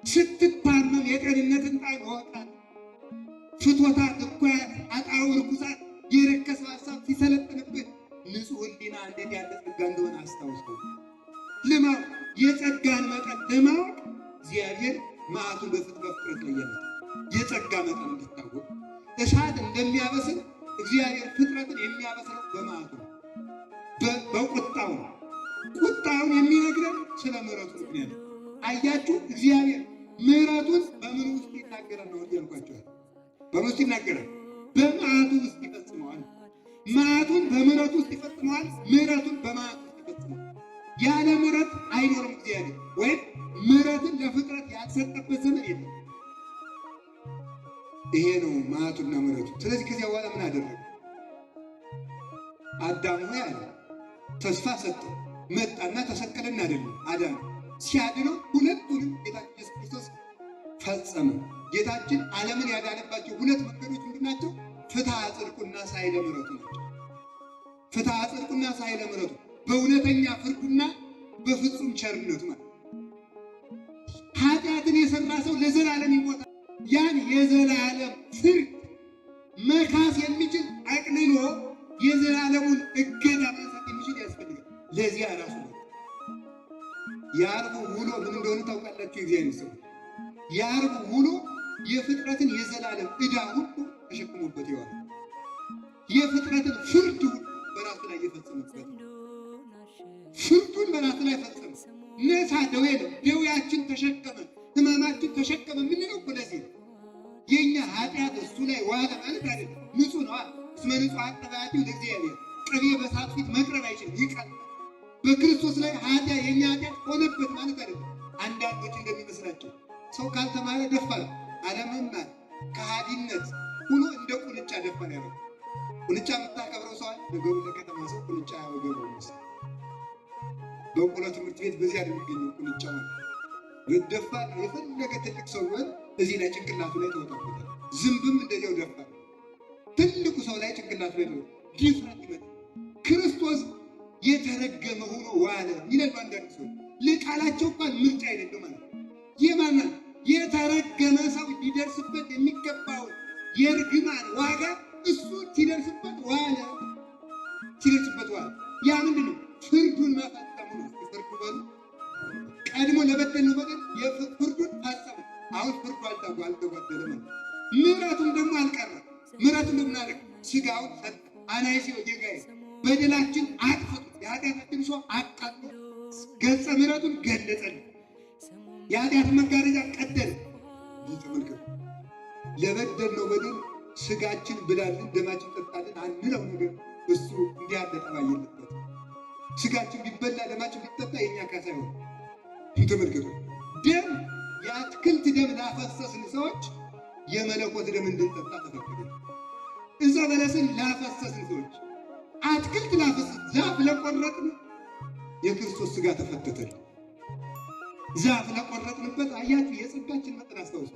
ስትታመም የጤንነትን ጣዕም እወቃት። ፍትወታት፣ እኩያት፣ ኃጣውእ፣ ርኩሳት፣ የረከሰ ሐሳብ ሲሰለጥንብህ ንጹሕ ሕሊና እንዴት ያለ ጸጋ እንደሆነ አስታውሰው። ለማወቅ የጸጋን መጠን ለማወቅ እግዚአብሔር መዓቱን በፍጥረት ላይ ያመጣ የጸጋ መጠን እንዲታወቅ። እሳት እንደሚያበስል እግዚአብሔር ፍጥረትን የሚያበስለው በመዓቱ ነው፣ በቁጣው ነው። ቁጣውን የሚነግረን ስለ ምሕረቱ ምክንያት ነው። አያችሁ፣ እግዚአብሔር ምሕረቱን በምን ውስጥ ይናገራል ነው እያልኳቸዋል። በምን ውስጥ ይናገራል? በመዓቱ ውስጥ ይፈጽመዋል። መዓቱን በምሕረቱ ውስጥ ይፈጽመዋል። ምሕረቱን በመዓቱ ውስጥ ይፈጽመዋል። ያለ ምሕረት አይኖርም እግዚአብሔር፣ ወይም ምሕረትን ለፍጥረት ያልሰጠበት ዘመን የለም። ይሄ ነው መዓቱና ምሕረቱ። ስለዚህ ከዚያ በኋላ ምን አደረገ? አዳም ሆይ አለ፣ ተስፋ ሰጠ። መጣና ተሰቀለና አይደለም አዳም ሲያድነው ሁለቱንም ጌታችን ኢየሱስ ክርስቶስ ፈጸመ። ጌታችን ዓለምን ያዳነባቸው ሁለት መንገዶች ምንድን ናቸው? ፍትሐ ጽድቁና ሳይለ ምሕረቱ ናቸው። ፍትሐ ጽድቁና ሳይለ ምሕረቱ በእውነተኛ ፍርዱና በፍጹም ቸርነቱ ማለት። ኃጢአትን የሰራ ሰው ለዘላለም ይሞታል። ያን የዘላለም ፍርድ መካስ የሚችል አቅልሎ የዘላለሙን እገዳ ማንሳት የሚችል ያስፈልጋል። ለዚያ ራሱ ነው የዓርቡ ውሎ ምን እንደሆነ ታውቃላችሁ? የእግዚአብሔር ሰው የዓርቡ ውሎ የፍጥረትን የዘላለም ዕዳ ሁሉ ተሸክሞበት ይዋል። የፍጥረትን ፍርድ ሁሉ በራሱ ላይ የፈጸመበት ፍርዱን በራሱ ላይ ፈጸመ። ነፃ ደዌ ነው። ደዌያችን ተሸከመ፣ ሕማማችን ተሸከመ የምንለው እኮ ለዚህ ነው። የእኛ ኃጢአት እሱ ላይ ዋለ ማለት አይደለም። ንጹህ ነው። እስመ ንጹሕ አጠባያቲው ለእግዚአብሔር ቅቤ በእሳት ፊት መቅረብ አይችልም፣ ይቀር። በክርስቶስ ላይ የእኛ ኃጢአት ሆነበት ማለት አይደለም። አንዳንዶች እንደሚመስላቸው ሰው ካልተማረ ደፋር፣ አለመማር ከሃዲነት ሁሉ እንደ ቁንጫ ደፋር ያደረገ ቁንጫ የምታከብረው ሰው ነገሩ ለከተማ ሰው ቁንጫ ያወገበው ይመስላል። በቆሎ ትምህርት ቤት በዚያ የሚገኘው ቁንጫ ደፋር የፈለገ ትልቅ ሰው ቢሆን እዚህ ላይ ጭንቅላቱ ላይ ተወጣበታል። ዝንብም እንደዚያው ደፋር ትልቁ ሰው ላይ ጭንቅላቱ ላይ ነው ድፍረት ይመጣል። ክርስቶስ የተረገመ ሆኖ ዋለ ይላል አንዳንድ ሰው። ለቃላቸው እንኳን ምርጫ አይደለም ማለት የማንን የተረገመ ሰው ሊደርስበት የሚገባውን የርግማን ዋጋ እሱ ሲደርስበት ዋለ። ያ ምንድን ነው? ፍርዱን መፈጸሙ ነው። ፍርዱ በሉ ቀድሞ ለበደልነው በደል ፍርዱን ፈጸመ። አሁን ፍርዱ አልተጓደለም። ምሕረቱም ደግሞ አልቀረም። ምሕረቱም ደግሞ አለ ስጋውን ሰጠ። አናይሲዮ ጌጋዬ በደላችን አጥፍቶ የኃጢአታችን ሰው አቃጥሎ ገጸ ምሕረቱን ገለጸልን። የኃጢአት መጋረጃ ቀደለ። ተመልከቱ። ለበደልነው በደል ስጋችን ብላልን ደማችን ጠጣልን አንለው ነገር እሱ እንዲህ ያለ ጠባይ የለበት። ስጋችን ቢበላ ደማችን ቢጠጣ የኛ ካሳ ይሆን። ተመልከቱ። ደም የአትክልት ደም ላፈሰስን ሰዎች የመለኮት ደም እንድንጠጣ ተፈቀደ። እዛ በለስን ላፈሰስን ሰዎች አትክልት ላፈሰስን ዛፍ ለቆረጥን የክርስቶስ ስጋ ተፈተተል። ዛፍ ለቆረጥንበት አያችሁ የጸጋችን መጠን አስታውሱ።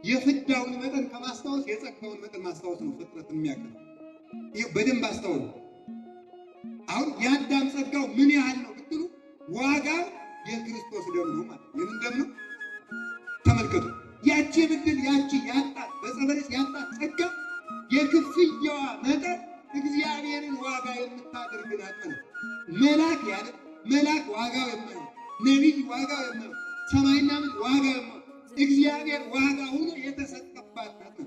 የፍዳውን መጠን ከማስታወስ የጸጋውን መጠን ማስታወስ ነው ፍጥረት የሚያቀር። ይህ በደንብ አስታውሱ። አሁን የአዳም ጸጋው ምን ያህል ነው ብትሉ ዋጋው የክርስቶስ ደም ነው ማለት ነው። የምን ደም ነው? ተመልከቱ። ያቺ ብድል ያቺ ያጣት በጸበለስ ያጣት ጸጋ የክፍያዋ መጠን እግዚአብሔርን ዋጋ የምታደርግ ናት። መልአክ ያለ መልአክ ዋጋው የማይሆን ነቢይ ዋጋው የማይሆን ሰማይና ምድር ዋጋው የማይሆን እግዚአብሔር ዋጋ ሆኖ የተሰጠባት ናት።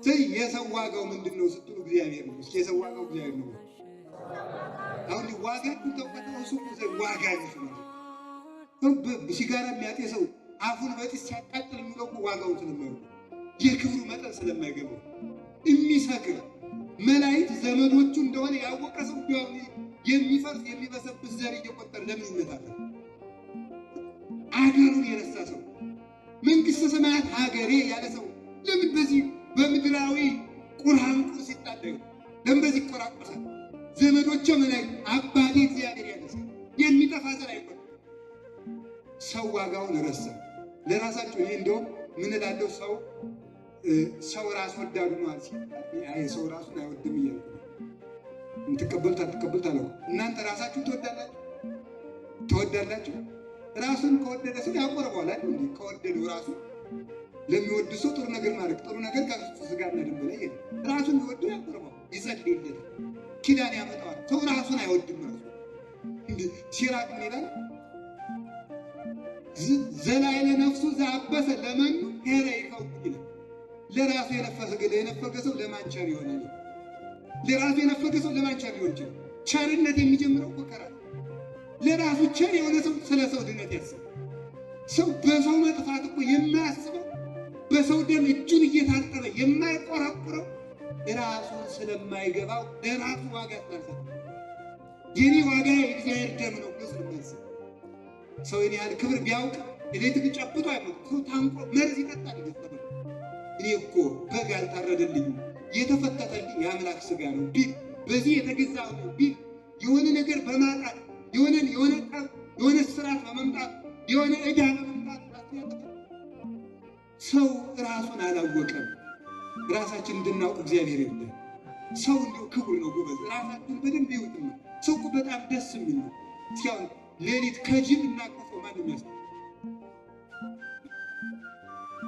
ስለዚህ የሰው ዋጋው ምንድን ነው ስትሉ እግዚአብሔር ነው። እስኪ የሰው ዋጋው እግዚአብሔር ነው። አሁን ዋጋችሁ ተቆጥተው ሱቁ ዋጋ ነው። ሲጋራ የሚያጤሰው አፉን በጢስ ሲያቃጥል የሚለው ዋጋውን ስለማይሆን የክብሩ መጠን ስለማይገባው የሚሰክር መላእክት ዘመዶቹ እንደሆነ ያወቀ ሰው የሚፈርስ የሚበሰብስ ዘር እየቆጠረ ለምን ይመጣል? አገሩን የረሳ ሰው መንግሥተ ሰማያት ሀገሬ ያለ ሰው ለምን በዚህ በምድራዊ ቁራንቁር ሲጣደቅ ለምን በዚህ ይቆራቆሳል? ዘመዶቹ መላእክት አባቴ እግዚአብሔር ያለ ሰው የሚጠፋ ዘር አይቆጥርም። ሰው ዋጋውን ረሳ። ለራሳቸው ይሄ እንደውም ምን እላለሁ ሰው ራስ ወዳዱ ነው አልሲ ሰው ራሱን አይወድም እያልኩ እንትቀበሉት አትቀበሉት አለው። እናንተ ራሳችሁ ትወዳላችሁ? ራሱን ከወደደ ሰው ያቆርበዋል አይደል? እንዴ ከወደደው ራሱ ለሚወድ ሰው ጥሩ ነገር ማድረግ ጥሩ ነገር ከክርስቶስ ጋር ነው ደም ላይ ራሱን ይወድ ያቆርበዋል፣ ይጸልይለት፣ ኪዳን ያመጣዋል። ሰው ራሱን አይወድም። ራሱ እንዴ ሲራቅ ይላል ዘላይለ ነፍሱ ዘአበሰ ለመኑ ሄረ ይከውት ይላል። ለራሱ የነፈገ ሰው ለማንቸር ይሆናል። ለራሱ የነፈገ ሰው ለማንቸር ይሆን ይችላል። ቸርነት የሚጀምረው ከራ ለራሱ ቸር የሆነ ሰው ስለ ሰው ድነት ያስባል። ሰው በሰው መጥፋት እኮ የማያስበው በሰው ደም እጁን እየታጠበ የማይቆራቁረው ራሱን ስለማይገባው ለራሱ ዋጋ ያስታል። የኔ ዋጋ የእግዚአብሔር ደም ነው ብሎ ስለማያስብ ሰው የኔ ያህል ክብር ቢያውቅ ኤሌክትሪክ ጨብጦ አይሞት። ሰው ታንቆ መርዝ ይጠጣል። ይገጠመ እኔ እኮ በግ አልታረደልኝም የተፈተተልኝ የአምላክ ስጋ ነው ቢል በዚህ የተገዛው ነው ቢል የሆነ ነገር በማጣት የሆነ ስራት በመምጣት የሆነ ዕዳ በመምጣት ሰው ራሱን አላወቀም። ራሳችን እንድናውቅ እግዚአብሔር የለ። ሰው እንዲሁ ክቡር ነው ጎበዝ። ራሳችን በደንብ ይውጥማ። ሰው እኮ በጣም ደስ የሚል ነው። ሲያውን ሌሊት ከጅብ እና ከፎ ማንም ያስ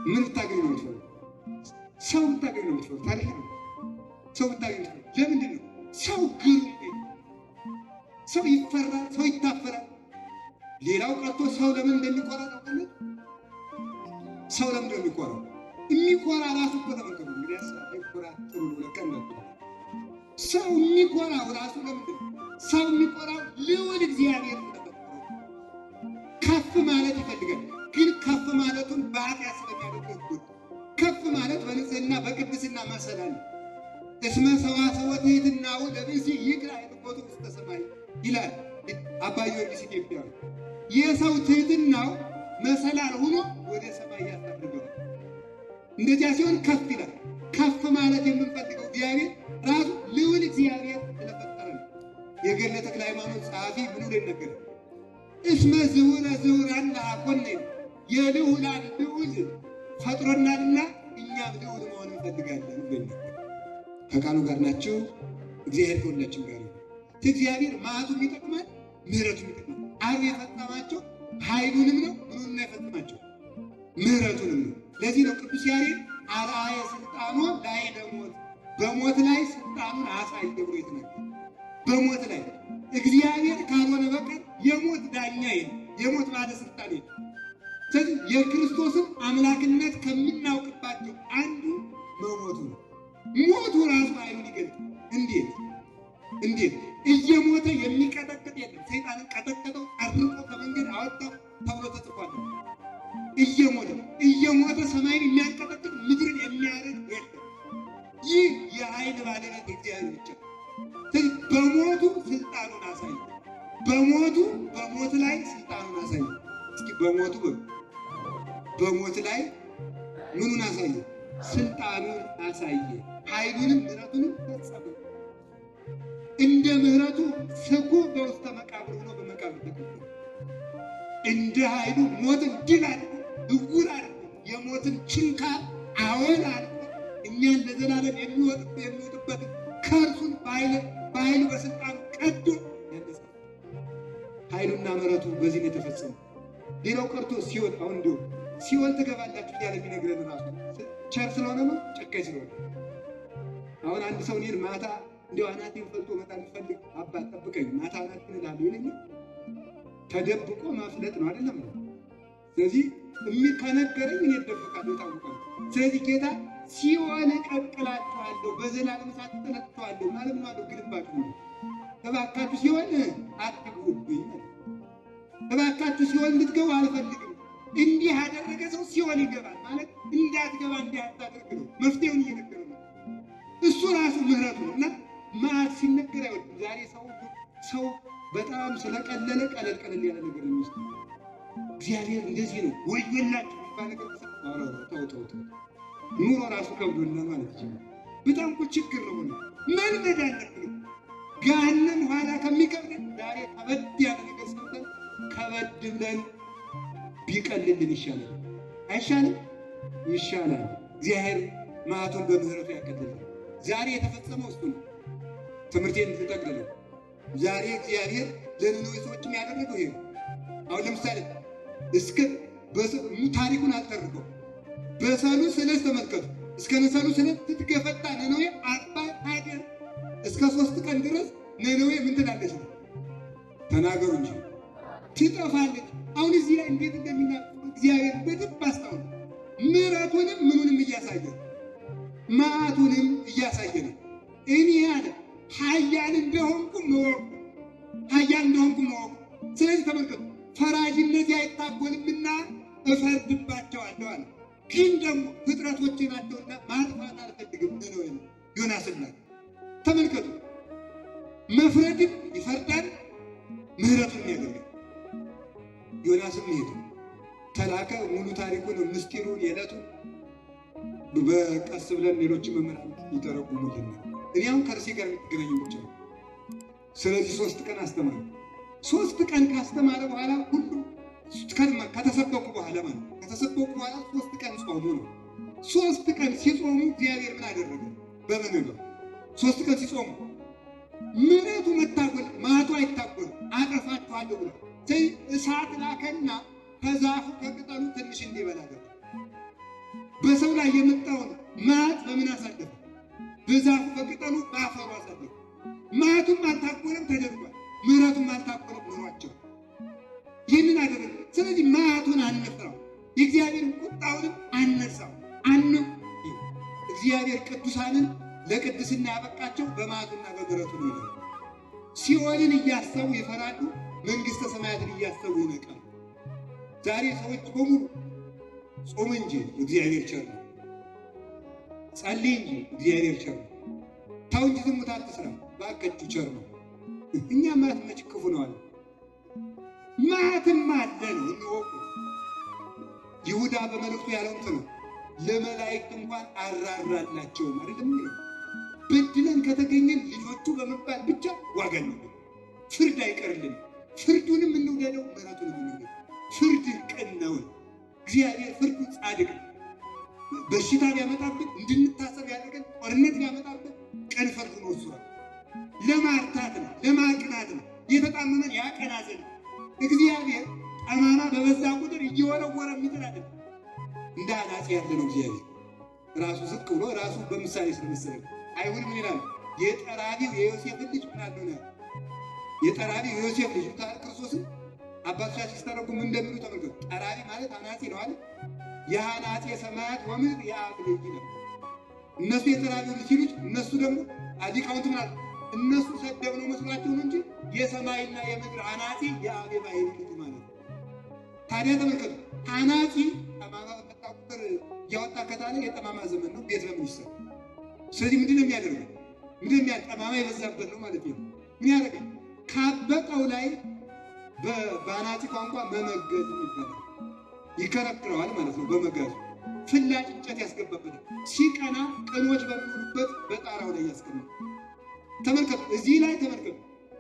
ምን ታገኝ ነው የምትፈሩ? ሰው ታገኝ ነው የምትፈሩ? ታሪክ ነው። ሰው ታገኝ ነው። ለምንድን ነው ሰው ግሩ? ሰው ይፈራል፣ ሰው ይታፈራል። ሌላው ቀርቶ ሰው ለምን እንደሚቆራ ነው? ሰው ለምን እንደሚቆራ የሚቆራ ራሱ እኮ ተመልከቱ። እንግዲህ ይቆራ ጥሩ ነው ለቀነው ሰው የሚቆራው ራሱ ለምንድን ነው? ሰው የሚቆራው ልዑል እግዚአብሔር ከፍ ማለት ይፈልጋል። ግን ከፍ ማለቱን በኃጢአት ስለሚያደርግ ከፍ ማለት በንጽህና በቅድስና መሰላል እስመ ሰዋስወ ትሕትናሁ ለብእሲ ይቅራ የልቦቱ ውስተ ሰማይ ይላል አባ ጊዮርጊስ ኢትዮጵያዊ። የሰው ትሕትናው መሰላል ሆኖ ወደ ሰማይ ያሳርገዋል። እንደዚያ ሲሆን ከፍ ይላል። ከፍ ማለት የምንፈልገው እግዚአብሔር ራሱ ልዑል እግዚአብሔር ስለፈጠረ ነው። የገድለ ተክለ ሃይማኖት ጸሐፊ ብሎ ነገር እስመ ዝውረ ዝውራን ለአኮነ የልዑላን ልዑል ፈጥሮናልና እኛም ልዑል መሆን እንፈልጋለን ብሎ ከቃሉ ጋር ናቸው። እግዚአብሔር ከሁላችን ጋር ነው። እግዚአብሔር መዓቱም ይጠቅማል፣ ምሕረቱም ይጠቅማል። አብ የፈጸማቸው ኃይሉንም ነው፣ ምኑን ነው የፈጸማቸው? ምሕረቱንም ነው። ለዚህ ነው ቅዱስ ያሬድ አርአየ ስልጣኑ ላይ ለሞት በሞት ላይ ስልጣኑን አሳየ ብሎ የተናገረው። በሞት ላይ እግዚአብሔር ካልሆነ በቀር የሞት ዳኛ የለም፣ የሞት ባለስልጣን የለም። ስለዚህ የክርስቶስን አምላክነት ከምናውቅባቸው አንዱ መሞቱ ነው። ሞቱ ራሱ ኃይሉን ይገልጣል። እንዴት እየሞተ የሚቀጠቅጥ የለም። ሰይጣንን ቀጠቀጠው፣ አርቆ ከመንገድ አወጣው ተብሎ ተጽፏል። እየሞተ ሰማይን የሚያንቀጠቅጥ ምድርን የሚያደርግ የለም። ይህ የኃይል ባለቤት እግዚአብሔር ብቻ። ስለዚህ በሞቱ ስልጣኑን አሳየ። በሞት ላይ ስልጣኑን አሳየ። እስኪ በሞት ላይ ምኑን አሳየ? ስልጣኑን አሳየ። ኃይሉንም ምሕረቱንም ፈጸመ። እንደ ምሕረቱ ስኩ በውስተ መቃብር ሆኖ በመቃብር ተቀበረ። እንደ ኃይሉ ሞትን ድል አድርጎ እውር አድርጎ የሞትን ችንካር አወል አድርጎ እኛን ለዘላለም የሚወጥበት ከእርሱን በኃይል በስልጣኑ ቀዶ ያነሳ። ኃይሉና ምሕረቱ በዚህ ነው የተፈጸመው። ሌላው ቀርቶ ሲኦል አሁን እንዲሁ ሲኦል ትገባላችሁ እያለ የሚነግረን ራሱ ቸር ስለሆነ ነው፣ ጨካኝ ስለሆነ። አሁን አንድ ሰው እኔን ማታ እንዲያው አናቴን ፈልጦ መጣል ፈልግ አባት ጠብቀኝ ማታ አናቴን እላለሁ ይለኛል። ተደብቆ ማፍለጥ ነው አይደለም ነው። ስለዚህ ከነገረኝ እኔ እደብቃለሁ፣ የታወቀ ነው። ስለዚህ ጌታ ሲኦል እቀቅላችኋለሁ፣ በዘላለም እሳት እጥላችኋለሁ ማለት ነው። ግልባጭ ነው። እባካችሁ ሲኦል አትግቡብኝ፣ እባካችሁ ሲኦል ልትገቡ አልፈልግም። እንዲህ ያደረገ ሰው ሲኦል ይገባል ማለት እንዳትገባ እንዲህ አታድርግ ነው። መፍትሄውን እየነገረ ነው እሱ ራሱ ምሕረቱ ነው። እና መዓት ሲነገር አይወድም። ዛሬ ሰው በጣም ስለቀለለ ቀለል ያለ ነገር ነው የሚመስለው። እግዚአብሔር እንደዚህ ነው። ወዮላችሁ የሚባል ነገር ተው ኑሮ ራሱ ከብዶና ማለት ይችላል። በጣም እኮ ችግር ነው ሆነ መልመድ አለብን። ገሃነም ኋላ ከሚከብደን ዛሬ ከበድ ያለ ነገር ሰምተን ከበድ ብለን ቢቀልልን ይሻላል። አይሻልም? ይሻላል። እግዚአብሔር መዓቱን በምሕረቱ ያቀልላል። ዛሬ የተፈጸመው እሱ ነው። ትምህርቴን ልጠቅልለው። ዛሬ እግዚአብሔር ለነነዌ ሰዎችም ያደረገው ይሄ ነው። አሁን ለምሳሌ ታሪኩን አልተርከው በሰሉስ ዕለት ተመልከቱ። እስከ ሰሉስ ዕለት ስትገፈታ ነነዌ 40 ሀገር እስከ 3 ቀን ድረስ ነነዌ ምን ትላለች ነው? ተናገሩ እንጂ ትጠፋለች። አሁን እዚህ ላይ እንዴት እንደሚናገር እግዚአብሔር በደንብ አስታውሱ። ምሕረቱንም ምኑንም እያሳየ መዓቱንም እያሳየ ነው። እኔ ያለ ኃያል እንደሆንኩ መወቁ። ስለዚህ ተመልከቱ፣ ፈራጅነቴ አይታጎልምና እፈርድባቸዋለሁ አለ። ግን ደግሞ ፍጥረቶቼ ናቸውና ማጥፋት አልፈልግም ነው ዮናስና ተመልከቱ። መፍረድም ይፈርዳል፣ ምሕረቱን ያደርጋል። ዮናስም ሄደ ተላከ። ሙሉ ታሪኩን ምስጢሩን የዕለቱን በቀስ ብለን ሌሎችን መምህራን ይተረጉሙልናል። እኔ አሁን ከርሴ ጋር የሚገናኝ ብቻ ነው። ስለዚህ 3 ቀን አስተማረ። 3 ቀን ካስተማረ በኋላ ሁሉ ከተሰበኩ በኋላ ማለት ከተሰበኩ በኋላ 3 ቀን ጾሙ ነው። 3 ቀን ሲጾሙ እግዚአብሔር ምን አደረገ? በምን ነው 3 ቀን ሲጾሙ ምሕረቱ መታጎል መዓቱ አይታጎል አጠፋችኋለሁ ብሎ እሳት ላከና ከዛፉ ከቅጠሉ ትንሽ እንዲበላ አደረገ። በሰው ላይ የመጣውን መዓት በምን አሳለፈ? በዛፉ በቅጠሉ በአፈሩ አሳለፈ። መዓቱም አልታጎለም ተደርጓል፣ ምሕረቱም አልታጎለም ኑሯቸው። ይህንን አደረገ። ስለዚህ መዓቱን አንፍራው፣ የእግዚአብሔርን ቁጣውንም አነሳው። እግዚአብሔር ቅዱሳንን ለቅድስና ያበቃቸው በመዓቱና በምሕረቱ ነው። ሲኦልን እያሰቡ ይፈራሉ፣ መንግሥተ ሰማያትን እያሰቡ ይነቃሉ። ዛሬ ሰዎች በሙሉ ጾም እንጂ እግዚአብሔር ቸር ነው። ጸልይ እንጂ እግዚአብሔር ቸር ነው። ተው እንጂ ዝሙት አትስራ ባከቹ ቸር ነው። እኛ ማለት መች ክፉ ነው አለ ማለትም አለ ነው እንወቁ። ይሁዳ በመልእክቱ ያለው እንትን ነው ለመላእክት እንኳን አራራላቸው ማለት ነው። በድለን ከተገኘን ልጆቹ በመባል ብቻ ዋጋ ነው። ፍርድ አይቀርልን። ፍርዱንም እንውደደው፣ ምሕረቱንም እንውደደው። ፍርድ ቅን ነው። እግዚአብሔር ፍርዱ ጻድቅ ነው። በሽታ ቢያመጣብን እንድንታሰር ያደረገን ጦርነት ቢያመጣብን ቀን ፈርዱ ነው። እሱ ለማርታት ነው፣ ለማቅናት ነው። የተጣመመን ያቀና ዘንድ እግዚአብሔር ጠማማ በበዛ ቁጥር እየወረወረ የሚጥል አይደለም። እንደ አናጺ ያለ ነው እግዚአብሔር። ራሱ ዝቅ ብሎ ራሱ በምሳሌ ስለመሰለ አይሁድ ምን ይላሉ? የጠራቢው የዮሴፍ ልጅ ምን አለው ነው? የጠራቢው የዮሴፍ ልጅ ታሪክ ክርስቶስን አባቶቻችን ሲተረጉሙ እንደሚሉ ተመልከቱ። ጠራቢ ማለት አናጺ ነው አለ። የአናጺ ሰማያት ወምድር የአብ ልጅ ነው። እነሱ የጠራቢው ልጅ ልጅ፣ እነሱ ደግሞ ሊቃውንት ማለት እነሱ ሰደብነው መስሏቸው ነው እንጂ የሰማይና የምድር አናጺ የአብ የባሕርይ ልጅ ማለት ነው። ታዲያ ተመልከቱ፣ አናጺ ጠማማ በመጣ ቁጥር እያወጣ ከታለ የጠማማ ዘመን ነው። ቤት ለምን ይሰራል? ስለዚህ ምንድነው የሚያደርገው? ምንድነው ጠማማ የበዛበት ነው ማለት ነው። ምን ያደርጋል? ካበጠው ላይ በአናጺ ቋንቋ መመገዝ ይባላል። ይከረክረዋል ማለት ነው። በመጋዙ ፍላጭ እንጨት ያስገባበታል። ሲቀና ቅኖች በሚውሉበት በጣራው ላይ ያስቀምጣል። ተመልከቱ፣ እዚህ ላይ ተመልከቱ።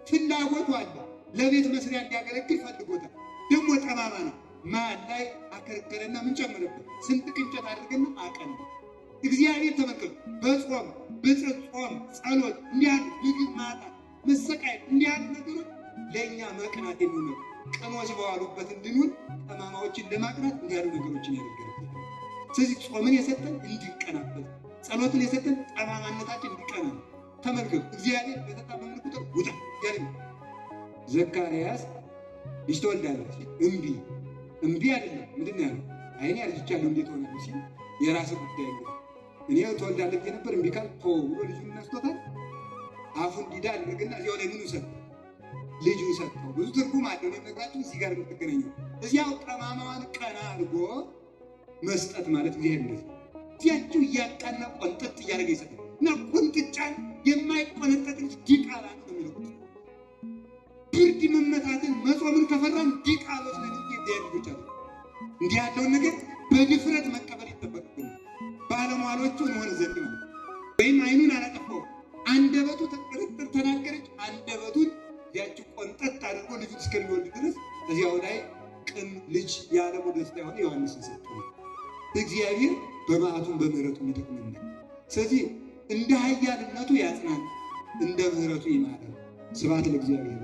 ፍላጎቱ አለ። ለቤት መስሪያ እንዲያገለግል ፈልጎታል። ደግሞ ጠማማ ነው። መሀል ላይ አከረከረና ምን ጨመረበት? ስንጥቅ እንጨት አድርገና አቀና። እግዚአብሔር ተመልከቱ፣ በጾም በጾም ጸሎት እንዲያል ምግብ ማጣት መሰቃየት እንዲያል ነገሮች ለእኛ መቅናት የሚሆነው ቅኖች በዋሉበት እንድንውል ጠማማዎችን ለማቅናት እንዲያሉ ነገሮችን ያደርጋል። ስለዚህ ጾምን የሰጠን እንዲቀናበት፣ ጸሎትን የሰጠን ጠማማነታችን እንዲቀና ነው። ተመልከቱ፣ እግዚአብሔር በተጣመመ ቁጥር ውጣ ያለ ዘካርያስ ልጅ ትወልዳለች። እምቢ አይደለም። ምንድን ነው ያለው? አይኔ አርጅቻለሁ እንዴት ሆነ ሲል የራስ ጉዳይ ነው። እኔ ትወልዳለች የነበር እምቢ ካል ብሎ ልጁን ነስቶታል። አፉን ዲዳ አድርግና እዚያው ላይ ምኑ ሰጥ ልጁ ሰጠው። ብዙ ትርጉም አለው ነግራችሁ እዚህ ጋር የምትገናኘው እዚያው ጠማማዋን ቀና አድርጎ መስጠት ማለት እግዚአብሔር እንደዚህ እዚያችሁ እያቃና ቆንጠጥ እያደረገ ይሰጣል። እና ቁንጥጫን የማይቆነጠጥ ልጅ ዲቃላ ነው የሚለው። ብርድ መመታትን መጾምን ከፈራን ዲቃሎች ነን እንጂ ልጆች አሉ። እንዲህ ያለውን ነገር በድፍረት መቀበል ይጠበቅብናል። ባለሟሎቹ እንሆን ዘንድ ነው። ወይም አይኑን አላጠፋው አንደበቱ ጥርጥር ተናገረች። አንደበቱን ያቺ ቆንጠጥ አድርጎ ልጁ እስከሚወልድ ድረስ እዚያው ላይ ቅን ልጅ የዓለሙ ደስታ የሆነ ዮሐንስን ሰጠው። እግዚአብሔር በመዓቱም በምሕረቱ ይጠቅመናል። ስለዚህ እንደ ኃያልነቱ ያጽናል፣ እንደ ምሕረቱ ይማራል። ስብሐት ለእግዚአብሔር።